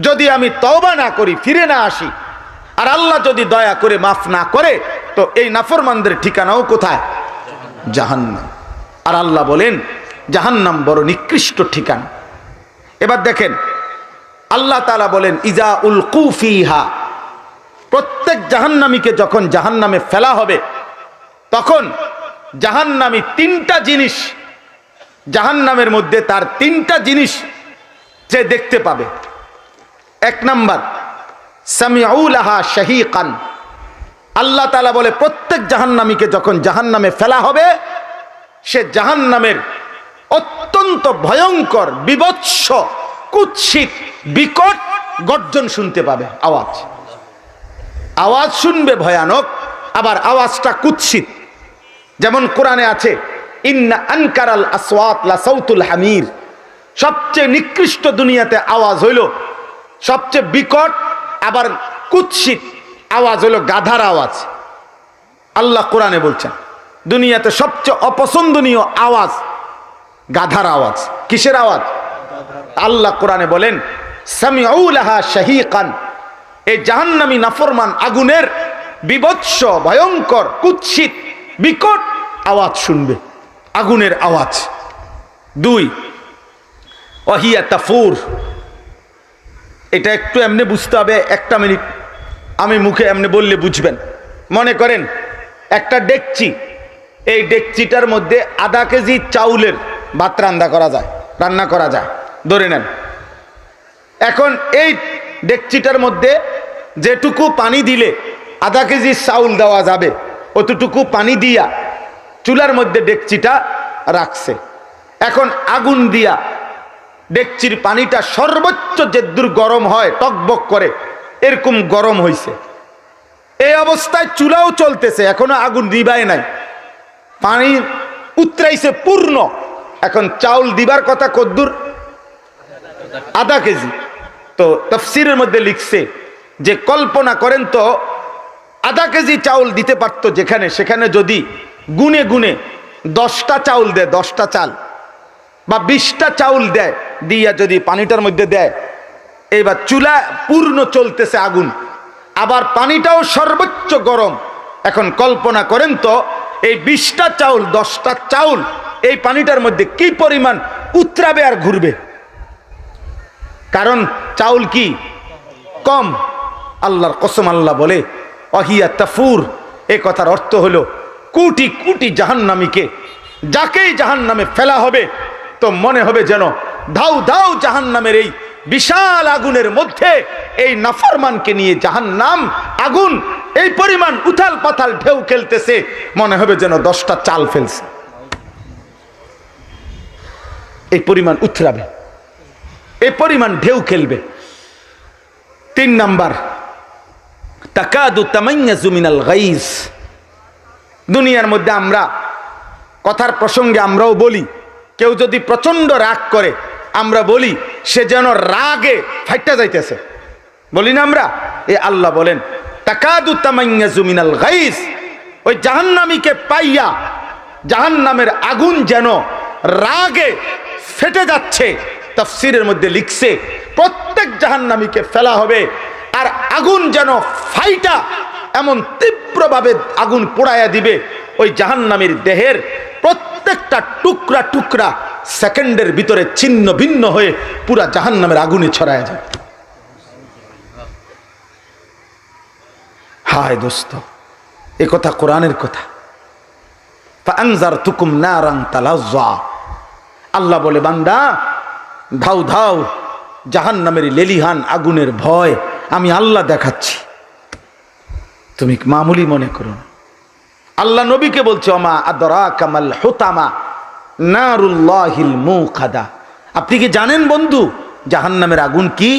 যদি আমি তওবা না করি, ফিরে না আসি, আর আল্লাহ যদি দয়া করে মাফ না করে, তো এই নাফরমানদের ঠিকানাও কোথায়? জাহান্নাম। আর আল্লাহ বলেন জাহান্নাম বড় নিকৃষ্ট ঠিকানা। এবার দেখেন আল্লাহ তাআলা বলেন ইজা উলকু ফিহা, প্রত্যেক জাহান্নামীকে যখন জাহান্নামে ফেলা হবে, তখন জাহান্নামী তিনটা জিনিস, জাহান্নামের মধ্যে তার তিনটা জিনিস যে দেখতে পাবে। এক নাম্বার, সামিউ লাহা শাহীকান, আল্লাহ তাআলা বলে প্রত্যেক জাহান্নামীকে যখন জাহান্নামে ফেলা হবে, সে জাহান্নামের অত্যন্ত ভয়ঙ্কর, বিভৎস, কুৎসিত, বিকট গর্জন শুনতে পাবে। আওয়াজ, আওয়াজ শুনবে ভয়ানক, আবার আওয়াজটা কুৎসিত। যেমন কোরআনে আছে ইন্না আনকারাল আসওয়াত লা সাউতুল হামির, সবচেয়ে নিকৃষ্ট দুনিয়াতে আওয়াজ হইল, সবচেয়ে বিকট আবার কুৎসিত আওয়াজ হলো গাধার আওয়াজ। আল্লাহ কোরআনে বলছেন দুনিয়াতে সবচেয়ে অপছন্দনীয় আওয়াজ গাধার আওয়াজ। কিসের আওয়াজ? আল্লাহ কোরআনে বলেন সামিউ লাহা শাহীকান, এই জাহান্নামী নাফরমান আগুনের বিভৎস, ভয়ঙ্কর, কুৎসিত, বিকট আওয়াজ শুনবে, আগুনের আওয়াজ। দুই, ওয়াহিয়া তাফুর, এটা একটু এমনি বুঝতে হবে, একটা মিনিট আমি মুখে এমনি বললে বুঝবেন। মনে করেন একটা ডেকচি, এই ডেকচিটার মধ্যে আধা কেজি চাউলের ভাত রান্না করা যায় ধরে নেন। এখন এই ডেকচিটার মধ্যে যেটুকু পানি দিলে আধা কেজি চাউল দেওয়া যাবে, অতটুকু পানি দিয়া চুলার মধ্যে ডেকচিটা রাখছে। এখন আগুন দিয়া ডেকচির পানিটা সর্বোচ্চ যেদূর গরম হয়, টকবক করে, এরকম গরম হইছে। এই অবস্থায় চুলাও চলতেছে, এখনো আগুন নিভায় নাই, পানি উতরাইছে পূর্ণ। এখন চাউল দিবার কথা কদ্দুর? আধা কেজি। তো তাফসীরের মধ্যে লিখছে যে কল্পনা করেন তো, আধা কেজি চাউল দিতে পারতো যেখানে, সেখানে যদি গুনে গুনে 10টা চাউল দেয়, 10টা চাল বা 20টা চাউল দেয়, দিয়া যদি পানিটার মধ্যে দেয়, এইবার চুলা পূর্ণ চলতেছে আগুন, আবার পানিটাও সর্বোচ্চ গরম। এখন কল্পনা করেন তো এই 20টা চাউল, 10টা চাউল এই পানিটার মধ্যে কি পরিমাণ উতরাবে আর ঘুরবে, কারণ চাউল কি কম। আল্লাহর কসম, আল্লাহ বলে ওয়াহিয়া তাফুর, এই কথার অর্থ হলো কোটি কোটি জাহান্নামীকে যাকেই জাহান্নামে ফেলা হবে, তো মনে হবে যেন ধাউ ধাউ জাহান্নামের এই বিশাল আগুনের মধ্যে এই নাফরমানকে নিয়ে জাহান্নাম আগুন এই পরিমাণ উথাল পাথাল ঢেউ খেলতেছে, মনে হবে যেন 10টা চাল ফেলছে, এই পরিমাণ উথরাবে, এই পরিমাণ ঢেউ খেলবে। 3 নাম্বার, তাকাদু তামাইয়াজু মিনাল গাইজ, দুনিয়ার মধ্যে আমরা কথার প্রসঙ্গে আমরাও বলি, কেউ যদি প্রচন্ড রাগ করে আমরা বলি সে যেন রাগে ফাইটা যাইতেছে, বলি না আমরা? এ আল্লাহ বলেন তাকাদু তামাইয়াজু মিনাল গাইজ, ওই জাহান্নামীকে পাইয়া জাহান্নামের আগুন যেন রাগে ফেটে যাচ্ছে। তাফসীরের মধ্যে লিখছে প্রত্যেক জাহান্নামীকে ফেলা হবে, আর আগুন যেন ফাইটা এমন তীব্রভাবে আগুন পোড়ায়া দিবে, ওই জাহান্নামীর দেহের প্রত্যেকটা টুকরা টুকরা সেকেন্ডের ভিতরে ছিন্ন ভিন্ন হয়ে পুরা জাহান্নামের আগুনে ছড়ায় যায়। হায় দোস্ত, এ কথা কোরআনের কথা। ফাআনজারতুকুম নারান তালাজ্জা, আল্লাহ বলে বান্দা ধাউ ধাউ জাহান্নামের লেলিহান আগুনের ভয় আমি আল্লাহ দেখাচ্ছি, তুমি মামুলি মনে করো না। আল্লাহ নবীকে বলছে ওমা আদরাকা মাল হুতামা নারুল্লাহিল মুকাদা, আপনি কি জানেন বন্ধু জাহান্নামের আগুন কি?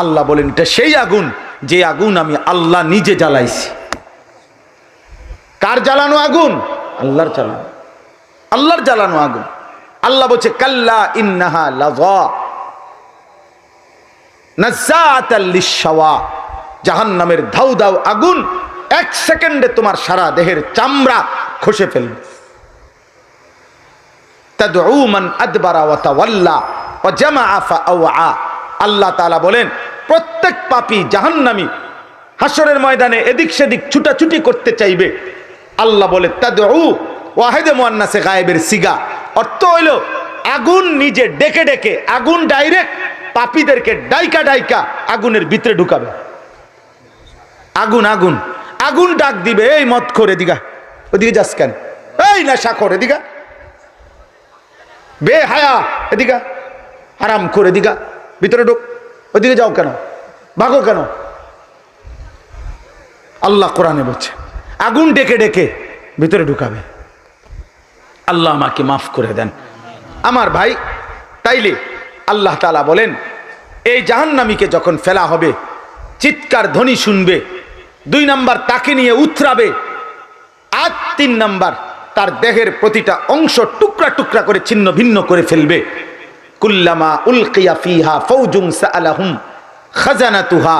আল্লাহ বলেন এটা সেই আগুন যে আগুন আমি আল্লাহ নিজে জ্বালাইছি। কার জ্বালানো আগুন? আল্লাহর জ্বালানো, আল্লাহর জ্বালানো আগুন। আল্লাহ বলছে কাল্লা ইন্নাহা লাযা, নাজ্জাআতাল লিশ-শাওয়া, জাহান্নামের ধাউ ধাউ আগুন 1 সেকেন্ডে তোমার সারা দেহের চামড়া খসে ফেলবে। তাদউ মান আদবারা ওয়া তাওয়াল্লা ওয়া জামাআ ফাআওয়া। আল্লাহ তাআলা বলেন প্রত্যেক পাপী জাহান্নামী হাসরের ময়দানে এদিক সেদিক ছুটাছুটি করতে চাইবে। আল্লাহ বলে তাদউ, ওয়াহিদে মুআন্নাসে গায়েবের সিগা, অর্থ হইল আগুন নিজে ডেকে ডেকে, আগুন ডাইরেক্ট পাপীদেরকে ডাইকা ডাইকা আগুনের ভিতরে ঢুকাবে। আগুন আগুন আগুন ডাক দিবে, এই মদ করে দিগা ওদিকে যাস কেন, এই নেশা করে দিগা, বেহায়া এদিকা, হারাম করে দিগা ভিতরে ঢুক, ওদিকে যাও কেন, ভাগো কেন। আল্লাহ কোরআনে বলছে আগুন ডেকে ডেকে ভিতরে ঢুকাবে। আল্লাহ আমাকে মাফ করে দেন আমার ভাই। তাইলে আল্লাহ তাআলা বলেন এই জাহান্নামীকে যখন ফেলা হবে চিৎকার ধ্বনি শুনবে, 2 নাম্বার তাকে নিয়ে উথরাবে, আর 3 নাম্বার তার দেহের প্রতিটা অংশ টুকরা টুকরা করে ছিন্ন ভিন্ন করে ফেলবে। কুল্লামা উলকিয়া ফিহা ফাওজুন সাআলাহুম খাজানাতুহা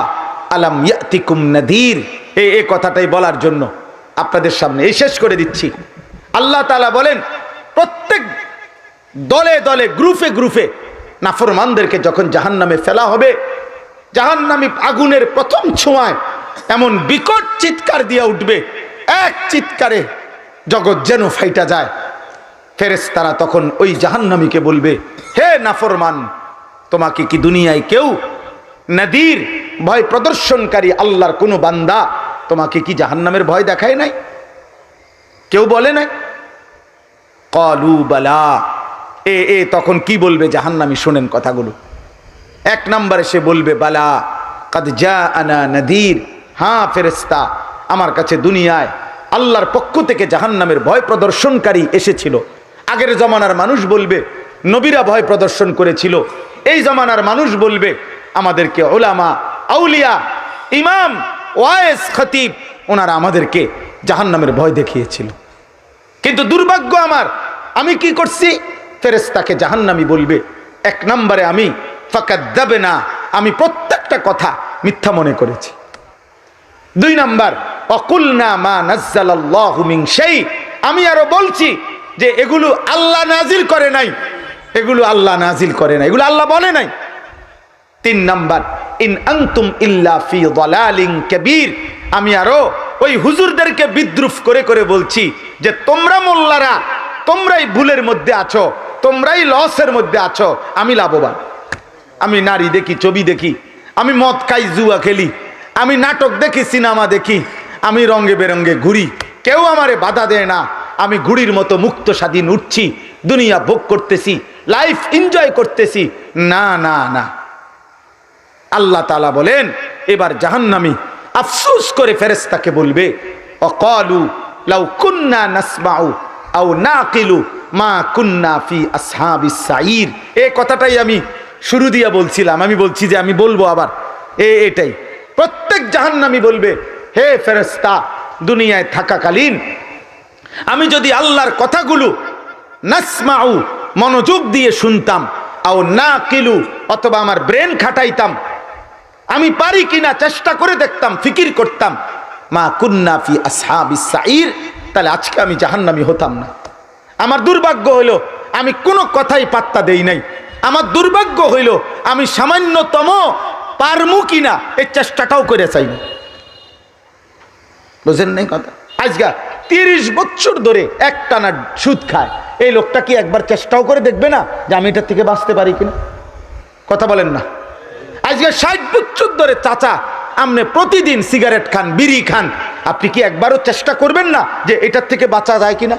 আলাম ইয়াতিকুম নাদির। এই কথাটাই বলার জন্য আপনাদের সামনে এই শেষ করে দিচ্ছি। আল্লাহ তাআলা বলেন প্রত্যেক দলে দলে গ্রুপে গ্রুপে নাফরমানদেরকে যখন জাহান্নামে ফেলা হবে, জাহান্নামী আগুনের প্রথম ছোঁয়ায় এমন বিকট চিৎকার দিয়ে উঠবে, এক চিৎকারে জগৎ যেন ফাইটা যায়। ফেরেশতারা তখন ওই জাহান্নামীকে বলবে, হে নাফরমান, তোমাকে কি দুনিয়ায় কেউ নাদির ভয় প্রদর্শনকারী আল্লাহর কোনো বান্দা তোমাকে কি জাহান্নামের ভয় দেখায় নাই? কেউ বলে নাই? ক্বালু বালা। তখন কি বলবে জাহান্নামী? শোনেন কথাগুলো। 1 নম্বরে সে বলবে বালা কাদ জাআনা নাদির, হ্যাঁ ফেরেশতা, আমার কাছে দুনিয়ায় আল্লাহর পক্ষ থেকে জাহান্নামের ভয় প্রদর্শনকারী এসেছিল। আগের জমানার মানুষ বলবে নবীরা ভয় প্রদর্শন করেছিল, এই জমানার মানুষ বলবে আমাদেরকে উলামা, আউলিয়া, ইমাম, ওয়াইজ, খতিব, ওনারা আমাদেরকে জাহান্নামের ভয় দেখিয়েছিল। কিন্তু দুর্ভাগ্য আমার, আমি কি করছি? ফেরেশতাকে জাহান্নামী বলবে 1 নম্বরে আমি ফাকাদ্দাবনা, আমি প্রত্যেকটা কথা মিথ্যা মনে করেছি। 2 নাম্বার অকুলনা মা নাজ্জালাল্লাহু মিন শাই, আমি আরো বলছি যে এগুলো আল্লাহ নাজিল করে নাই, এগুলো আল্লাহ নাজিল করে নাই, এগুলো আল্লাহ বলে নাই। 3 নাম্বার ইন আনতুম ইল্লা ফি দালালিন কাবীর, আমি আরো ওই হুজুরদেরকে বিদ্রুপ করে করে বলছি যে তোমরা মোল্লারা তোমরাই ভুলের মধ্যে আছো, তোমরাই লসের মধ্যে আছো, আমি লাভবান। আমি নারী দেখি, ছবি দেখি, আমি মদ খাই, জুয়া খেলি, আমি নাটক দেখি, সিনেমা দেখি, আমি রঙে বেরঙ্গে ঘুরি, কেউ আমারে বাধা দেয় না, আমি ঘুড়ির মতো মুক্ত স্বাধীন উঠছি, দুনিয়া ভোগ করতেছি, লাইফ এনজয় করতেছি। না না না, আল্লাহ তাআলা বলেন এবার জাহান্নামী আফসোস করে ফেরেশতাকে বলবে অকালু লাউ কুন্না নাসমাউ আও নাকিলু মা কুন্না ফি আসহাবিস সাইর। এই কথাটাই আমি শুরু দিয়া বলছিলাম, আমি বলছি যে আমি বলবো আবার এটাই। প্রত্যেক জাহান্নামী বলবে হে ফেরেশতা, দুনিয়ায় থাকাকালীন আমি যদি আল্লাহর কথাগুলো নাসমাউ মনোযোগ দিয়ে শুনতাম, আও নাকিলু অথবা আমার ব্রেন খাটাইতাম, আমি পারি কিনা চেষ্টা করে দেখতাম, ফিকির করতাম, মা কুন্না ফি আসহাবিস সাইর, তাহলে আজকে আমি জাহান্নামী হতাম না। আমার দুর্ভাগ্য হইল আমি কোনো কথাই পাত্তা দেই নাই, আমার দুর্ভাগ্য হইল আমি সামান্যতম পারমু কিনা এই চেষ্টাটাও করে চাই না। বুঝেন নাই কথা? আজকে 30 বছর ধরে একটানা সুদ খায়, এই লোকটা কি একবার চেষ্টাও করে দেখবে না যে আমি এটার থেকে বাঁচতে পারি কিনা? কথা বলেন না? আজকে 60 বছর ধরে চাচা আপনি প্রতিদিন সিগারেট খান, বিড়ি খান, আপনি কি একবারও চেষ্টা করবেন না যে এটার থেকে বাঁচা যায় কিনা?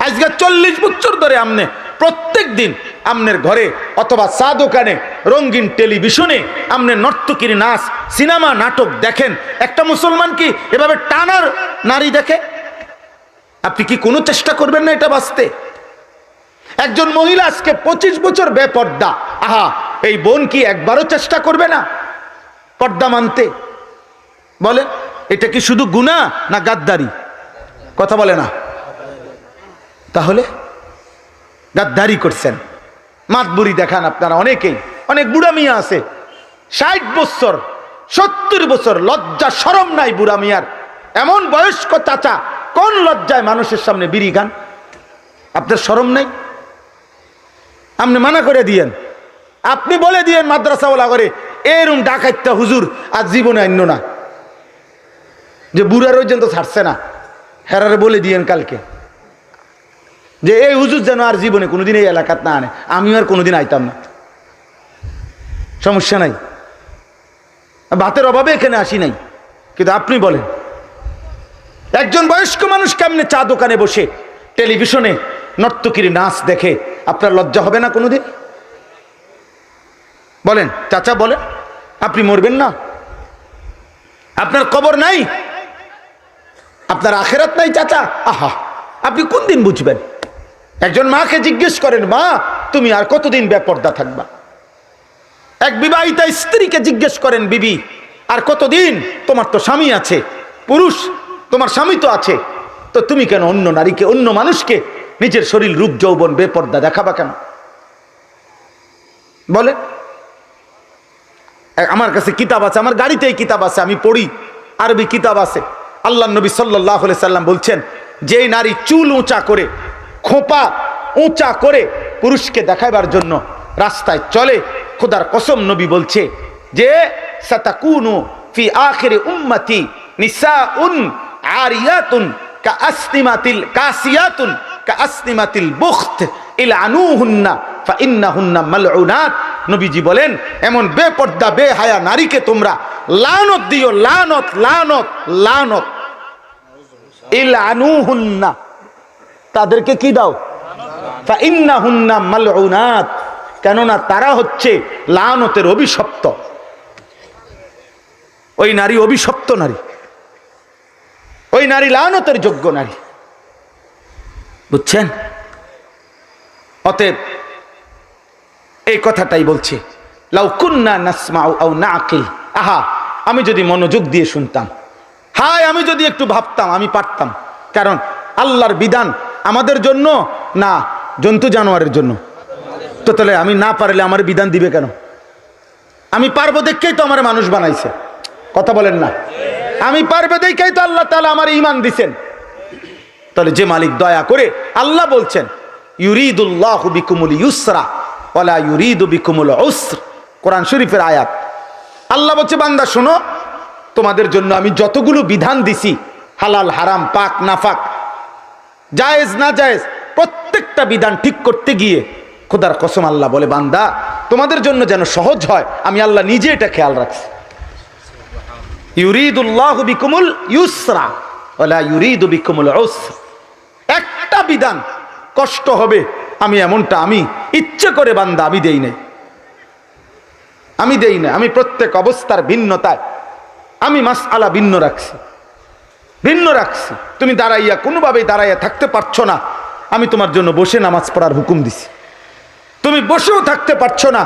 আজকে 40 বছর ধরে আপনি প্রত্যেক দিন আপনার ঘরে অথবা চা দোকানে, রঙিন টেলিভিশনে আপনি নর্তকীর নাচ, সিনেমা, নাটক দেখেন। একটা মুসলমান কি এভাবে টানার নারী দেখে? আপনি কি কোনো চেষ্টা করবেন না এটা বাঁচতে? একজন মহিলা আজকে 25 বছর বেপর্দা, আহা, এই বোন কি একবারও চেষ্টা করবে না পর্দা মানতে? বলে এটা কি শুধু গুনাহ না গাদ্দারি? কথা বলে না? তাহলে গাদ্দারি করছেন, মাতবুরি দেখান আপনারা। অনেকেই, অনেক বুড়া মিয়া আছে 60 বছর 70 বছর লজ্জা শরম নাই বুড়া মিয়ার। এমন বয়স্ক চাচা কোন লজ্জায় মানুষের সামনে বিড়ি গান? আপনার শরম নাই? আপনি মানা করে দিয়েন, আপনি বলে দিয়েন মাদ্রাসাওয়ালা করে এরম ডাকাইতে হুজুর আর জীবনে আন্য না, যে বুড়ার ওই তো ছাড়ছে না, হেরারে বলে দিয়েন কালকে যে এই হুজুর যেন আর জীবনে কোনোদিন এই এলাকাত না আনে, আমিও আর কোনোদিন আইতাম না। সমস্যা নাই, ভাতের অভাবে এখানে আসি নাই। কিন্তু আপনি বলেন একজন বয়স্ক মানুষ কেমনে চা দোকানে বসে টেলিভিশনে নর্তকীর নাচ দেখে, আপনার লজ্জা হবে না কোনোদিন? বলেন চাচা, বলেন আপনি মরবেন না? আপনার কবর নাই, আপনার আখেরাত নাই চাচা? আহা, আপনি কোন দিন বুঝবেন? একজন মাকে জিজ্ঞেস করেন, মা তুমি আর কতদিন বেপর্দা থাকবা? এক বিবাহিতা স্ত্রীকে জিজ্ঞেস করেন, বিবি আর কতদিন? তোমার তো স্বামী আছে, পুরুষ তোমার স্বামী তো আছে, তো তুমি কেন অন্য নারীকে, অন্য মানুষকে নিজের শরীর রূপ যৌবন বেপর্দা দেখাবা কেন? বলে আমার কাছে কিতাব আছে, আমার গাড়িতেই কিতাব আছে, আমি পড়ি, আরবি কিতাব আছে। আল্লাহ নবী সাল্লাল্লাহু আলাইহি সাল্লাম বলছেন, যে নারী চুল উঁচা করে, খোপা উঁচা করে পুরুষকে দেখাবার জন্য রাস্তায় চলে, খোদার কসম নবী বলছে যে সাতাকুনু ফি আখিরি উম্মতি নিসাউন আরিয়াতুন কাআসনিমাতিল কাসিয়াতুন কাআসনিমাতিল বুখত ইলআনুহুন্না ফাইন্নাহুন্না মালউনাত। নবীজি বলেন, এমন বেপর্দা বেহায়া নারীকে তোমরা লানত দিও, লানত লানত লানত। ইলআনুহুন্না, তাদেরকে কি দাও? ফাইন্নাহুন্না মালউনাত, কেননা তারা হচ্ছে লানতের অভিশপ্ত। ওই নারী অভিশপ্ত নারী, ওই নারী লানতের যোগ্য নারী। বুঝছেন? অতএব এই কথাটাই বলছে, লাউ কুন্না নাসমাউ আও নাআকিল, আহা আমি যদি মনোযোগ দিয়ে শুনতাম, হায় আমি যদি একটু ভাবতাম, আমি পারতাম। কারণ আল্লাহর বিধান আমাদের জন্য না জন্তু জানোয়ারের জন্য। তো তাহলে আমি না পারলে আমার বিধান দিবে কেন? আমি পারবো দেখেই তো আমার মানুষ বানাইছে। কথা বলেন না? আমি পারবে দেখেই তো আল্লাহ তাআলা আমার ঈমান দিছেন। তাহলে যে মালিক দয়া করে, আল্লাহ বলছেন ইউরিদুল্লাহু বিকুমুল ইউসরা ওয়ালা ইউরিদু বিকুমুল উসর, কোরআন শরীফের আয়াত। আল্লাহ বলছে, বান্দা শোনো, তোমাদের জন্য আমি যতগুলো বিধান দিছি, হালাল হারাম পাক নাফাক জায়েজ না জায়েজ, প্রত্যেকটা বিধান ঠিক করতে গিয়ে খোদার কসম আল্লাহ বলে, বান্দা তোমাদের জন্য যেন সহজ হয়, আমি আল্লাহ নিজে এটা খেয়াল রাখছি। ইউরিদুল্লাহু বিকুমুল ইউসরা ওয়ালা ইউরিদু বিকুমুল উসর, একটা বিধান কষ্ট হবে, আমি এমনটা আমি ইচ্ছে করে বান্দা আমি দেই নাই, আমি দেই না। আমি প্রত্যেক অবস্থার ভিন্নতায় আমি মাসআলা ভিন্ন রাখছি, ভিন্ন রাখছি। তুমি দাঁড়াইয়া কোনোভাবেই দাঁড়াইয়া থাকতে পারছো না, আমি তোমার জন্য বসে নামাজ পড়ার হুকুম দিছি। তুমি বসেও থাকতে পারছো না,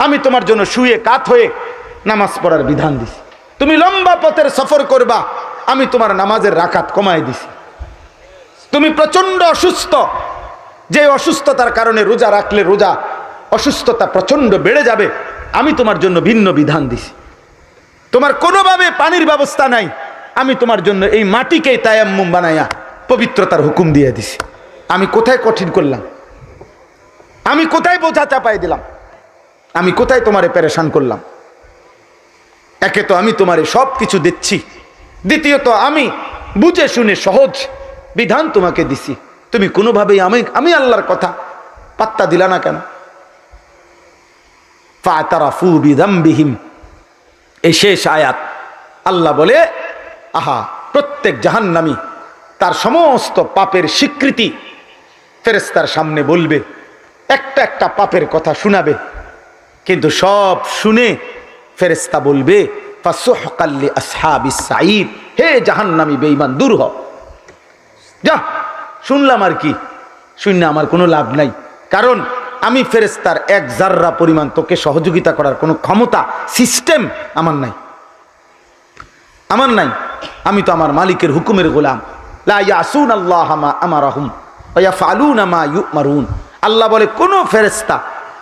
আমি তোমার জন্য শুয়ে কাত হয়ে নামাজ পড়ার বিধান দিছি। তুমি লম্বা পথের সফর করবা, আমি তোমার নামাজের রাকাত কমায় দিছি। তুমি প্রচন্ড অসুস্থ, যে অসুস্থতার কারণে রোজা রাখলে রোজা অসুস্থতা প্রচন্ড বেড়ে যাবে, আমি তোমার জন্য ভিন্ন বিধান দিছি। তোমার কোনোভাবে পানির ব্যবস্থা নাই, আমি তোমার জন্য এই মাটিকেই তায়াম্মুম বানাইয়া পবিত্রতার হুকুম দিয়ে দিছি। আমি কোথায় কঠিন করলাম? আমি কোথায় বোঝা চাপাই দিলাম? আমি কোথায় তোমারে পেরেশান করলাম? একে তো আমি তোমারে সব কিছু দিচ্ছি, দ্বিতীয়ত আমি বুঝে শুনে সহজ বিধান তোমাকে দিছি, তুমি কোনোভাবেই আমি আল্লাহর কথা পাত্তা দিলা না কেন? ফাতারাফু বিযামবিহিম, এই শেষ আয়াত। আল্লাহ বলে, আহা প্রত্যেক জাহান্নামী তার সমস্ত পাপের স্বীকৃতি ফেরেশতার সামনে বলবে, একটা একটা পাপের কথা শোনাবে, কিন্তু সব শুনে ফেরেশতা বলবে ফাসুহকাল লিআসহাবিস সাঈর, হে জাহান্নামী বেঈমান দূর হ, যা। শুনলাম আর কি, শুনলে আমার কোনো লাভ নাই, কারণ আমি ফেরেশতার এক জাররা পরিমাণ তোকে সহযোগিতা করার কোনো ক্ষমতা সিস্টেম আমার নাই, আমার নাই। আমি তো আমার মালিকের হুকুমের গোলাম। লা ইয়াসুনাল্লাহা মা আমারাহুম ওয়া ইয়াফআলুনা মা ইউমারুন। আল্লাহ বলে, কোনো ফেরেশতা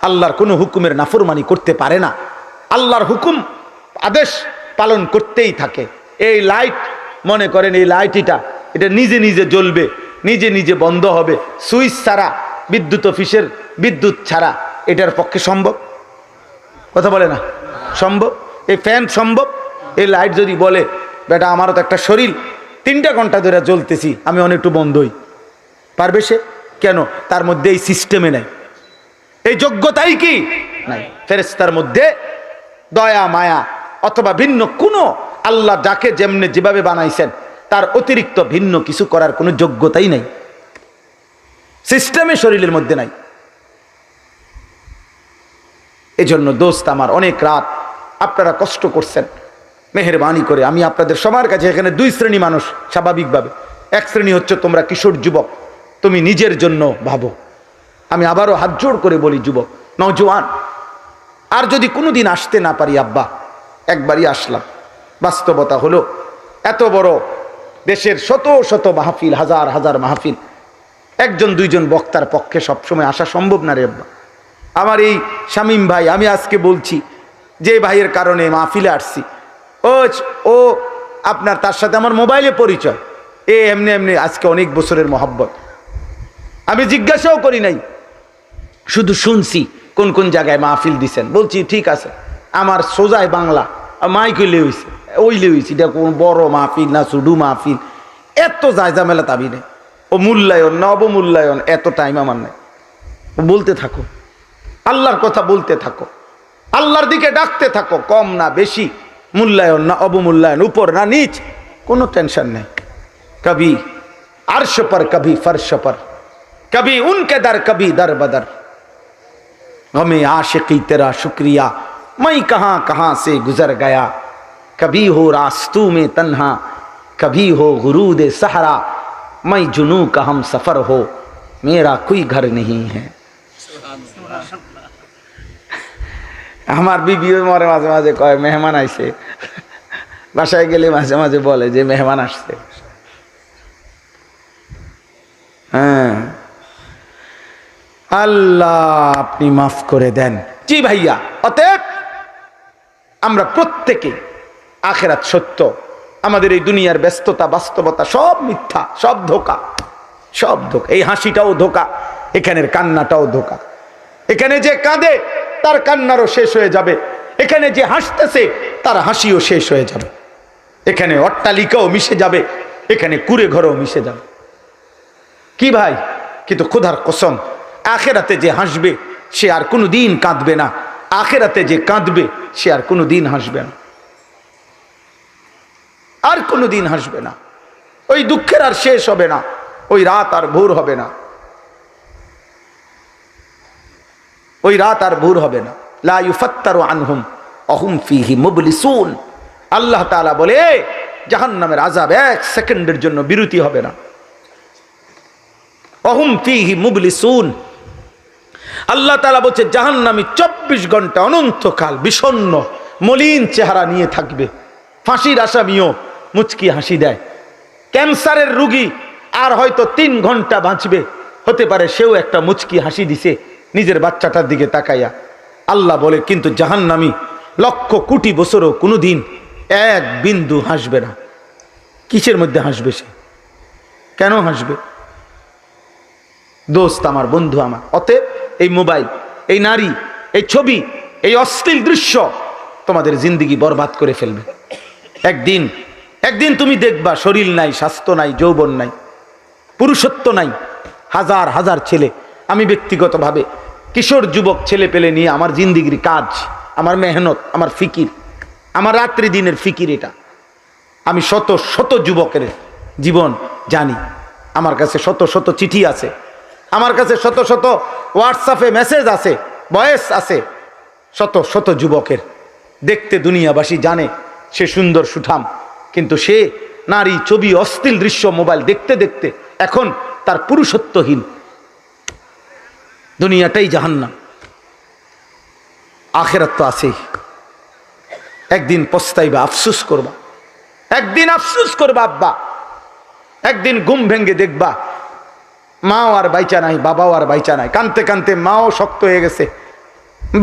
আল্লাহর কোনো হুকুমের নাফরমানি করতে পারে না। আল্লাহর হুকুম আদেশ পালন করতেই থাকে। এই লাইট মনে করেন, এই লাইটটা এটা নিজে নিজে জ্বলবে, নিজে নিজে বন্ধ হবে, সুইচ ছাড়া, বিদ্যুৎ অফিসের বিদ্যুৎ ছাড়া এটার পক্ষে সম্ভব? কথা বলে না সম্ভব? এই ফ্যান সম্ভব? এই লাইট যদি বলে বেটা আমারও তো একটা শরীর 3টা ঘন্টা ধরে জ্বলতেছি, আমি অনেকটু বন্ধ হই, পারবে সে? কেন? তার মধ্যে এই সিস্টেমে নাই, এই যোগ্যতাই কি নাই। ফেরেশতার মধ্যে দয়া মায়া অথবা ভিন্ন কোনো, আল্লাহ যাকে যেমনে যেভাবে বানাইছেন তার অতিরিক্ত ভিন্ন কিছু করার কোনো যোগ্যতাই নাই, সিস্টেমে শরীরের মধ্যে নাই। এজন্য দোস্ত আমার, অনেক রাত আপনারা কষ্ট করছেন, মেহেরবানি করে আমি আপনাদের সবার কাছে, এখানে 2 শ্রেণী মানুষ স্বাভাবিকভাবে। এক শ্রেণী হচ্ছে তোমরা কিশোর যুবক, তুমি নিজের জন্য ভাবো। আমি আবারও হাত জোড় করে বলি, যুবক নওজোয়ান, আর যদি কোনোদিন আসতে না পারি আব্বা, একবারই আসলাম। বাস্তবতা হলো এত বড় দেশের শত শত মাহফিল, হাজার হাজার মাহফিল, 1-2জন বক্তার পক্ষে সবসময় আসা সম্ভব না রে আব্বা। আমার এই শামীম ভাই, আমি আজকে বলছি যে ভাইয়ের কারণে মাহফিলে আসছি, ও আপনার তার সাথে আমার মোবাইলে পরিচয়, এমনি এমনি আজকে অনেক বছরের মহব্বত। আমি জিজ্ঞাসাও করি নাই, শুধু শুনছি কোন কোন জায়গায় মাহফিল দিছেন, বলছি ঠিক আছে। আমার সোজায় বাংলা মাইক হইলে হয়েছে, ওইলে হয়েছে, এটা কোন বড় মাহফিল না শুধু মাহফিল, এত জায়জামেলা তাবি নেই। ও মূল্যায়ন না অবমূল্যায়ন এত টাইম আমার নাই। বলতে থাকো, আল্লাহর কথা বলতে থাকো, আল্লাহর দিকে ডাকতে থাকো, কম না বেশি, মূল্যায়ন না অবমূল্যায়ন, উপর না নিচ, কোনো টেনশন নেই। কবি আরশ পর, কবি ফরশ পর, कभी उनके दर कभी दर बदर, हमें आशिकी तेरा शुक्रिया, मैं कहाँ कहाँ से गुजर गया, कभी हो रास्तों में तन्हा, कभी हो गुरूद सहरा, मैं जुनू का हम सफ़र हो, मेरा कोई घर नहीं है। আমার বিবিও মরে মাঝে মাঝে কয় মেহমান আইছে, বাসায় গেলে মাঝে মাঝে বলে যে মেহমান আসছে। হ্যাঁ, আল্লাহ আপনি মাফ করে দেন। জি ভাইয়া, অতএব আমরা প্রত্যেকে, আখেরাত সত্য, আমাদের এই দুনিয়ার ব্যস্ততা বাস্তবতা সব মিথ্যা, সব ধোঁকা, সব ধোঁকা। এই হাসিটাও ধোঁকা, এখানের কান্নাটাও ধোঁকা। এখানে যে কাঁদে তার কান্নারও শেষ হয়ে যাবে, এখানে যে হাসতেছে তার হাসিও শেষ হয়ে যাবে, এখানে অট্টালিকাও মিশে যাবে, এখানে কুড়ে ঘরও মিশে যাবে। কি ভাই, কিন্তু খোদার কসম, আখেরাতে যে হাসবে সে আর কোনো দিন কাঁদবে না, আখেরাতে যে কাঁদবে সে আর কোনো দিন হাসবে না, আর কোনো দিন হাসবে না। ওই দুঃখের আর শেষ হবে না, ওই রাত আর ভোর হবে না, ওই রাত আর ভোর হবে না। লা ইউফাত্তারু আনহুম আহুম ফীহি মুবলিসুন। আল্লাহ তাআলা বলে জাহান্নামের আযাব 1 সেকেন্ডের জন্য বিরতি হবে না। আহুম ফীহি মুবলিসুন। আল্লাহ তাআলা বলছে জাহান্নামী 24 ঘন্টা অনন্তকাল বিষণ্ণ মলিন চেহারা নিয়ে থাকবে। ফাঁসির আসামিও মুচকি হাসি দেয়। ক্যান্সারের রোগী আর হয়তো 3 ঘন্টা বাঁচবে, হতে পারে সেও একটা মুচকি হাসি দিছে নিজের বাচ্চাটার দিকে তাকাইয়া। আল্লাহ বলে কিন্তু জাহান্নামী লক্ষ কোটি বছরও কোনোদিন 1 বিন্দু হাসবে না। কিসের মধ্যে হাসবে সে? কেন হাসবে? দোস্ত আমার, বন্ধু আমার, অতএব এই মোবাইল, এই নারী, এই ছবি, এই অশ্লীল দৃশ্য তোমাদের জিন্দেগি বরবাদ করে ফেলবে। একদিন তুমি দেখবা শরীর নাই, স্বাস্থ্য নাই, যৌবন নাই, পুরুষত্ব নাই। হাজার হাজার ছেলে, আমি ব্যক্তিগতভাবে কিশোর যুবক ছেলে পেলে নিয়ে আমার জিন্দেগির কাজ, আমার মেহনত, আমার ফিকির, আমার রাত্রি দিনের ফিকির, এটা আমি শত শত যুবকের জীবন জানি। আমার কাছে শত শত চিঠি আছে, আমার কাছে শত শত হোয়াটসঅ্যাপে মেসেজ আছে, ভয়েস আছে, শত শত যুবকের। দেখতে দুনিয়াবাসী জানে সে সুন্দর সুঠাম, কিন্তু সে নারী, ছবি, অশ্লীল দৃশ্য মোবাইল দেখতে দেখতে এখন তার পুরুষত্বহীন। দুনিয়াটাই জাহান্নাম, আখেরাত তো আছেই। একদিন পস্তাইবা, আফসোস করবা, একদিন আফসোস করবা আব্বা। একদিন ঘুম ভেঙ্গে দেখবা মাও আর বাইচা নাই, বাবাও আর বাইচা নাই। কানতে কানতে মাও শক্ত হয়ে গেছে,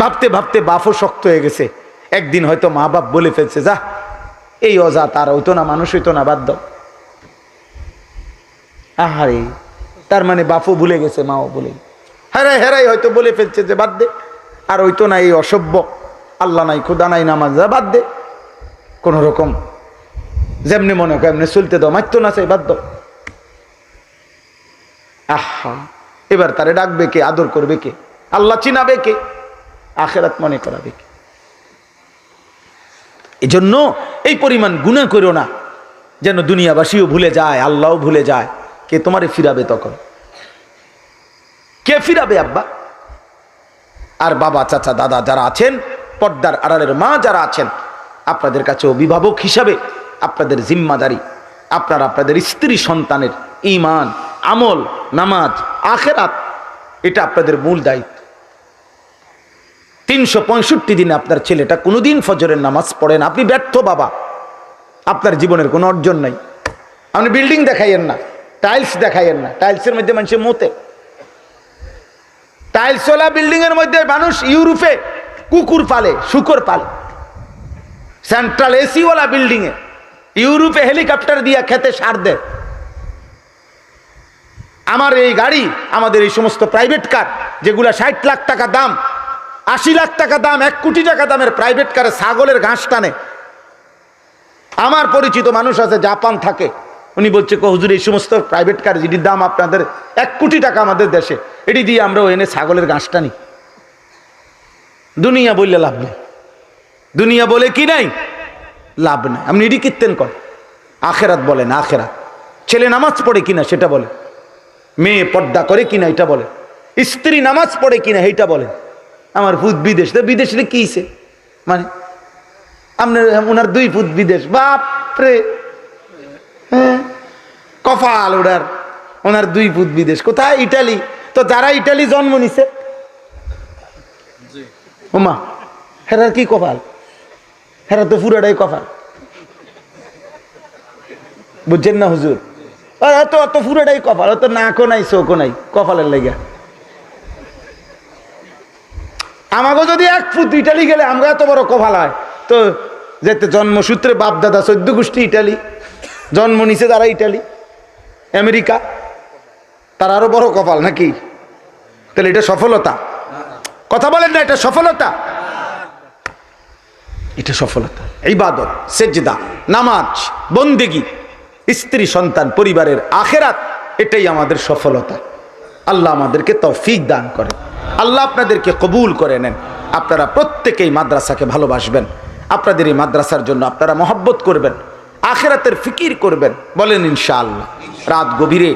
ভাবতে ভাবতে বাপও শক্ত হয়ে গেছে। একদিন হয়তো মা বাপ বলে ফেলছে, যা এই অজা তার হইতো না, মানুষ হইতো না, বাদ দাও। আহারে, তার মানে বাপও ভুলে গেছে, মাও ভুলে, হেরাই হেরাই হয়তো বলে ফেলছে যে বাদ দে, আর হইতো না, এই অসভ্য, আল্লাহ নাই, খুদা নাই, নামাজ, যা বাদ দে, কোন রকম যেমনি মনে হয় এমনি চলতে দাও, মারতো না চাই, বাদ দাও। আহা, এবার তারে ডাকবে কে, আদর করবে কে, আল্লাহ চিনাবে কে, আখেরাত মনে করাবে কে? এই জন্য এই পরিমাণ গুনাহ করো না যেন দুনিয়াবাসীও ভুলে যায়, আল্লাহও ভুলে যায়। কে তোমারে ফিরাবে তখন? কে ফিরাবে আব্বা? আর বাবা, চাচা, দাদা যারা আছেন, পর্দার আড়ালের মা যারা আছেন, আপনাদের কাছে অভিভাবক হিসাবে আপনাদের জিম্মাদারি, আপনারা আপনাদের স্ত্রী সন্তানের ঈমান, আমল, নামাজ, আখেরাত, এটা আপনাদের মূল দায়িত্ব। 365 দিনে আপনার ছেলেটা কোনোদিন ফজরের নামাজ পড়ে না, আপনি ব্যর্থ বাবা, আপনার জীবনের কোনো অর্জন নাই। আপনি বিল্ডিং দেখাইয়েন না, টাইলস দেখাইয়েন না, টাইলসের মধ্যে মানুষের মতে, টাইলসওয়ালা বিল্ডিং এর মধ্যে মানুষ ইউরোপে কুকুর পালে, শুকর পালে। সেন্ট্রাল এসিওয়ালা বিল্ডিং এ ইউরোপে হেলিকপ্টার দিয়ে খেতে সার দেয়। আমার এই গাড়ি, আমাদের এই সমস্ত প্রাইভেট কার যেগুলা 60 লাখ টাকা দাম, 80 লাখ টাকা দাম, 1 কোটি টাকা দামের প্রাইভেট কারে ছাগলের ঘাস টানে। আমার পরিচিত মানুষ আছে, জাপান থাকে, উনি বলছে হুজুর এই সমস্ত প্রাইভেট কার যেটির দাম আপনাদের 1 কোটি টাকা আমাদের দেশে, এটি দিয়ে আমরা এনে ছাগলের ঘাস টানি। দুনিয়া বললে লাভ নেই, দুনিয়া বলে কি নাই, লাভ নাই। আপনি এটি কীর্তেন করেন, আখেরাত বলেন, আখেরাত। ছেলে নামাজ পড়ে কিনা সেটা বলে, মেয়ে পর্দা করে কিনা এটা বলে, স্ত্রী নামাজ পড়ে কিনা এইটা বলে। আমার ফুট বিদেশ, তো বিদেশে কি হইছে, মানে আপনার ওনার 2 ফুট বিদেশ, বাপরে, হ্যাঁ কপাল ওনার 2 ফুট বিদেশ। কোথায়? ইটালি। তো যারা ইটালি জন্ম নিছে, ওমা, হেরার কি কপাল, হেরা তো পুরাটাই কপাল, বুঝছেন না হুজুর? অত অত পুরাটাই কপাল, অত নাকও নাই, চোখও নাই, কপালের লেগে। আমাকে যদি 1 ফুট ইটালি গেলে আমরা এত বড় কপাল হয়, তো যেতে জন্মসূত্রে বাপ দাদা 14 গোষ্ঠী ইটালি, জন্ম নিছে তারা ইটালি, আমেরিকা, তার আরো বড় কপাল নাকি? তাহলে এটা সফলতা? কথা বলেন না, এটা সফলতা? এটা সফলতা। ইবাদত, সেজদা, নামাজ, বন্দেগী, স্ত্রী সন্তান, পরিবারের আখেরাত, এটাই আমাদের সফলতা। আল্লাহ আমাদেরকে তৌফিক দান করেন, আল্লাহ আপনাদেরকে কবুল করে নেন। আপনারা প্রত্যেকেই মাদ্রাসাকে ভালোবাসবেন, আপনাদের এই মাদ্রাসার জন্য আপনারা মহব্বত করবেন, আখেরাতের ফিকির করবেন, বলেন ইনশাআল্লাহ। রাত গভীরে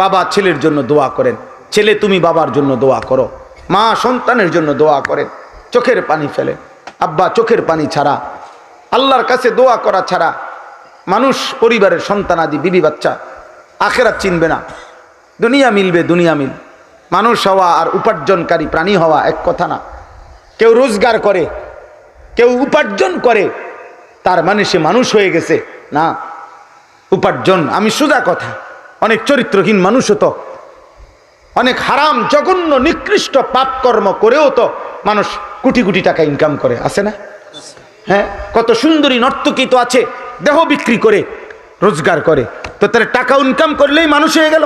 বাবা ছেলের জন্য দোয়া করেন, ছেলে তুমি বাবার জন্য দোয়া করো, মা সন্তানের জন্য দোয়া করেন, চোখের পানি ফেলেন। আব্বা, চোখের পানি ছাড়া, আল্লাহর কাছে দোয়া করা ছাড়া মানুষ, পরিবারের সন্তানাদি, বিবি বাচ্চা আখেরাত চিনবে না। দুনিয়া মিলবে, দুনিয়া মিল, মানুষ হওয়া আর উপার্জনকারী প্রাণী হওয়া এক কথা না। কেউ রোজগার করে, কেউ উপার্জন করে, তার মানে সে মানুষ হয়ে গেছে না। উপার্জন, আমি সোজা কথা, অনেক চরিত্রহীন মানুষ হতো, অনেক হারাম জঘন্য নিকৃষ্ট পাপ কর্ম করেও তো মানুষ কোটি কোটি টাকা ইনকাম করে, আছে না? হ্যাঁ, কত সুন্দরী নর্তকী তো আছে, দেহ বিক্রি করে রোজগার করে, তো তার টাকা ইনকাম করলেই মানুষ হয়ে গেল,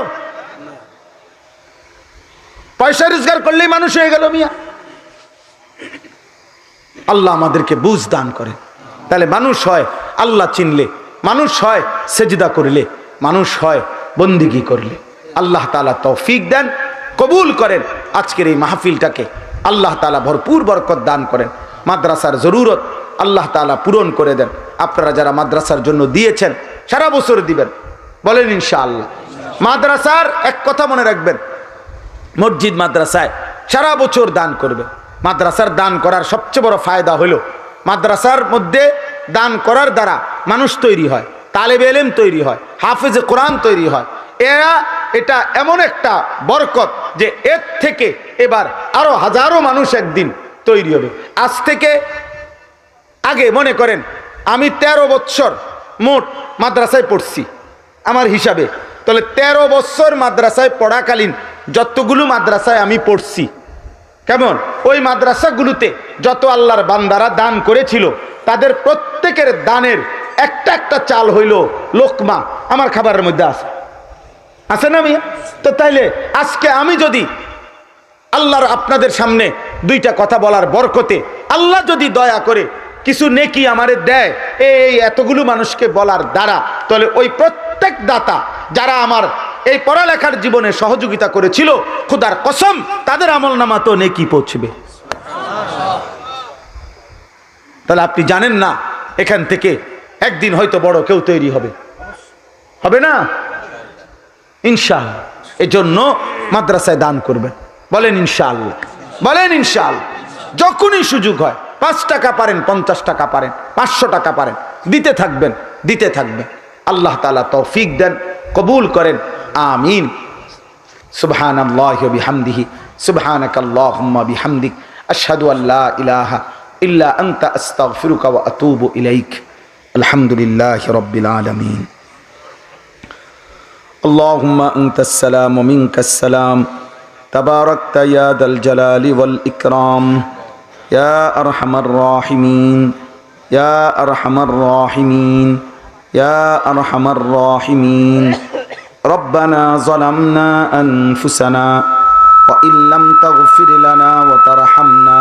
পয়সা রোজগার করলেই মানুষ হয়ে গেল মিয়া। আল্লাহ আমাদেরকে বুঝ দান করে। তাহলে মানুষ হয় আল্লাহ চিনলে, মানুষ হয় সেজদা করলে, মানুষ হয় বন্দিগি করলে। আল্লাহ তাআলা তৌফিক দেন, কবুল করেন আজকের এই মাহফিলটাকে, আল্লাহ তাআলা ভরপুর বরকত দান করেন। মাদ্রাসার জরুরত আল্লাহ তাআলা পূরণ করে দেন। আপনারা যারা মাদ্রাসার জন্য দিয়েছেন, সারা বছর দিবেন, বলেন ইনশাআল্লাহ। মাদ্রাসার এক কথা মনে রাখবেন, মসজিদ মাদ্রাসায় সারা বছর দান করবে। মাদ্রাসার দান করার সবচেয়ে বড় ফায়দা হলো, মাদ্রাসার মধ্যে দান করার দ্বারা মানুষ তৈরি হয়, তালেবে ইলম তৈরি হয়, হাফেজে কোরআন তৈরি হয়। এটা এমন একটা বরকত যে এর থেকে এবার আরো হাজারো মানুষ একদিন তৈরি হবে। আজ থেকে আগে মনে করেন আমি 13 বছর মোট মাদ্রাসায় পড়ছি আমার হিসাবে, তাহলে 13 বছর মাদ্রাসায় পড়াকালীন যতগুলো মাদ্রাসায় আমি পড়ছি, কেমন? ওই মাদ্রাসাগুলোতে যত আল্লাহর বান্দারা দান করেছিল তাদের প্রত্যেকের দানের একটা একটা চাল হইল লোকমা আমার খাবারের মধ্যে আছে না মিয়া? তো তাইলে আজকে আমি যদি আল্লাহর আপনাদের সামনে দুইটা কথা বলার বরকতে আল্লাহ যদি দয়া করে কিছু নেকি আমারে দেয় এই এতগুলো মানুষকে বলার দ্বারা, তাহলে ওই প্রত্যেক দাতা যারা আমার এই পড়ালেখার জীবনে সহযোগিতা করেছিল, খোদার কসম তাদের আমলনামা তো নেকি পৌঁছবে। তাহলে আপনি জানেন না এখান থেকে একদিন হয়তো বড় কেউ তৈরি হবে, হবে না? ইনশাআল্লাহ। এজন্য মাদ্রাসায় দান করবেন, বলেন ইনশাআল্লাহ, বলেন ইনশাআল্লাহ। যখনই সুযোগ হয় 5 টাকা পারেন, 50 টাকা পারেন, 500 টাকা পারেন, দিতে থাকবেন, দিতে থাকবেন। আল্লাহ তাআলা তৌফিক দেন, কবুল করেন, আমিন। সুবহানাল্লাহি ওয়া বিহামদিহি, সুবহানাকাল্লাহুম্মা বিহামদিক, আশহাদু আল্লা ইলাহা ইল্লা আনতা আস্তাগফিরুকা ওয়া আতুবু ইলাইক। আলহামদুলিল্লাহি রাব্বিল আলামিন। আল্লাহুম্মা আনতাস সালাম ওয়া মিনকাস সালাম, তাবারাকতা ইয়া দাল জালালি ওয়াল ইকরাম, ইয়া আরহামার রাহিমিন, ইয়া আরহামার রাহিমিন, ইয়া আরহামার রাহিমিন। রব্বানা যালামনা আনফুসানা ওয়া ইল্লাম তাগফির লানা ওয়া তারহামনা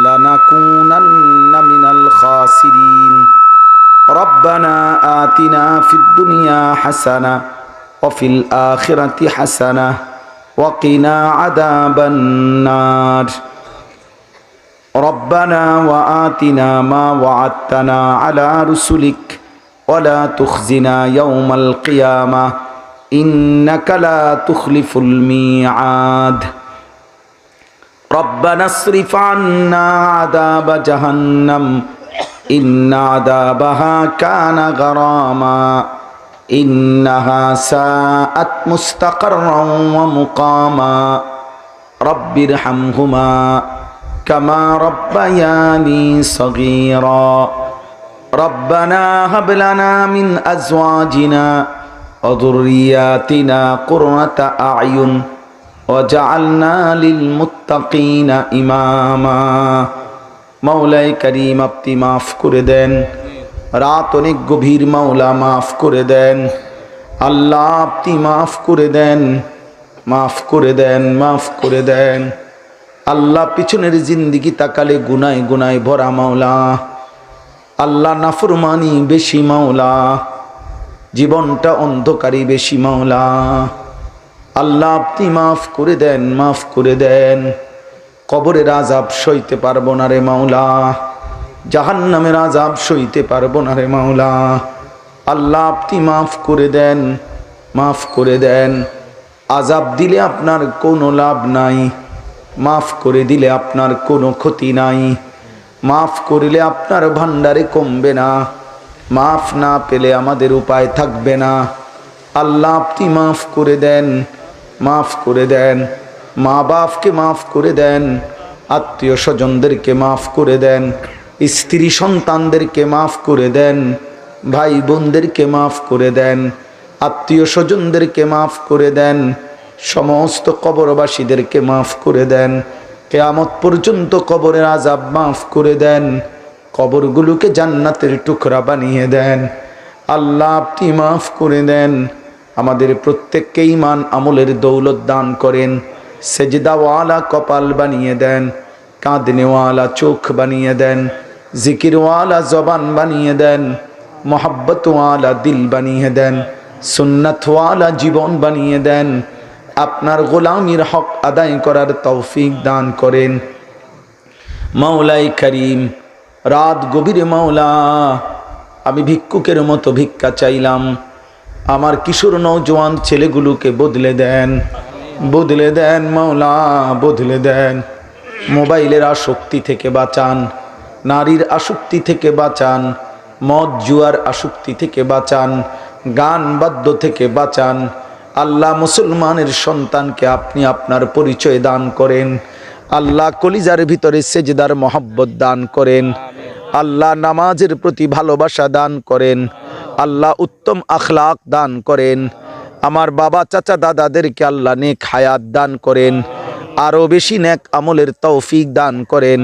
লানাকুনান্না মিনাল খাসিরিন। রব্বানা আতিনা ফিদ দুনিয়া হাসানাহ ওয়া ফিল আখিরাতি হাসানাহ ওয়া কিনা আযাবান নার। রব্বানা ওয়া আতিনা মা ওয়া'আদতানা আলা রুসুলিক ওয়া লা তুখজিনা ইয়াওমাল কিয়ামাহ ইন্নাকা লা তুখলিফুল মিআদ। রব্বানা আসরিফ আন্না আযাবা জাহান্নাম ইন্না আযাবাহা কানা গারামা ইন্নাহা সাআত মুস্তাকাররান ওয়া মুকামা। রব্বিরহামহুমা কামা রব্বায়ানি সগীরা। রব্বানা হাব লানা মিন আজওয়াজিনা ওয়া যুররিয়াতিনা কুররাতা আ'য়ুন ওয়াজআলনা লিল মুত্তাকিনা ইমামা। মাওলায়ে কারীম আপনি মাফ করে দেন, রাত অনেক গভীর, মাওলা মাফ করে দেন। আল্লাহ আপনি মাফ করে দেন, মাফ করে দেন, মাফ করে দেন। আল্লাহ পিছনের জিন্দিগি তাকালে গুনায় গুনায় ভরা মাওলা। আল্লাহ নাফরমানি বেশি মাওলা, জীবনটা অন্ধকারী বেশি মাওলা। আল্লাহ আপনি মাফ করে দেন, মাফ করে দেন। কবরের আযাব সইতে পারবো না রে মাওলা, জাহান্নামের আযাব সইতে পারবো না রে মাওলা। আল্লাহ আপনি মাফ করে দেন, মাফ করে দেন। আযাব দিলে আপনার কোনো লাভ নাই, মাফ করে দিলে আপনার কোনো ক্ষতি নাই। মাফ করলে আপনার ভান্ডারে কমবে না, মাফ না পেলে আমাদের উপায় থাকবে না। আল্লাহ আপনি মাফ করে দেন, মাফ করে দেন। মা বাপকে মাফ করে দেন, আত্মীয় স্বজনদেরকে মাফ করে দেন, স্ত্রী সন্তানদেরকে মাফ করে দেন, ভাই বোনদেরকে মাফ করে দেন, আত্মীয় স্বজনদেরকে মাফ করে দেন, সমস্ত কবরবাসীদেরকে মাফ করে দেন। কিয়ামত পর্যন্ত কবরের আযাব মাফ করে দেন, কবরগুলোকে জান্নাতের টুকরা বানিয়ে দেন। আল্লাহ আপনি মাফ করে দেন। আমাদের প্রত্যেককে ঈমান আমলের দৌলত দান করেন, সেজদাওয়ালা কপাল বানিয়ে দেন, কাঁদনেওয়ালা চোখ বানিয়ে দেন, জিকিরওয়ালা জবান বানিয়ে দেন, মোহাব্বতওয়ালা দিল বানিয়ে দেন, সুন্নতওয়ালা জীবন বানিয়ে দেন। আপনার গোলামির হক আদায় করার তৌফিক দান করেন। মাওলাই করিম, রাত গভীরে মাওলা আমি ভিক্ষুকের মতো ভিক্ষা চাইলাম। আমার কিশোর নওজোয়ান ছেলেগুলোকে বদলে দেন, বদলে দেন মাওলা, বদলে দেন। মোবাইলের আসক্তি থেকে বাঁচান, নারীর আসক্তি থেকে বাঁচান, মদ জুয়ার আসক্তি থেকে বাঁচান, গান বাদ্য থেকে বাঁচান। আল্লাহ মুসলমানের সন্তানকে আপনি আপনার পরিচয় দান করেন। আল্লাহ কলিজার ভিতরে সেজদার মহব্বত দান করেন। আল্লাহ নামাজের প্রতি ভালোবাসা দান করেন। আল্লাহ উত্তম আখলাক দান করেন। আমার বাবা চাচা দাদাদেরকে আল্লাহ নেক হায়াত দান করেন। আরো বেশি নেক আমলের তৌফিক দান করেন।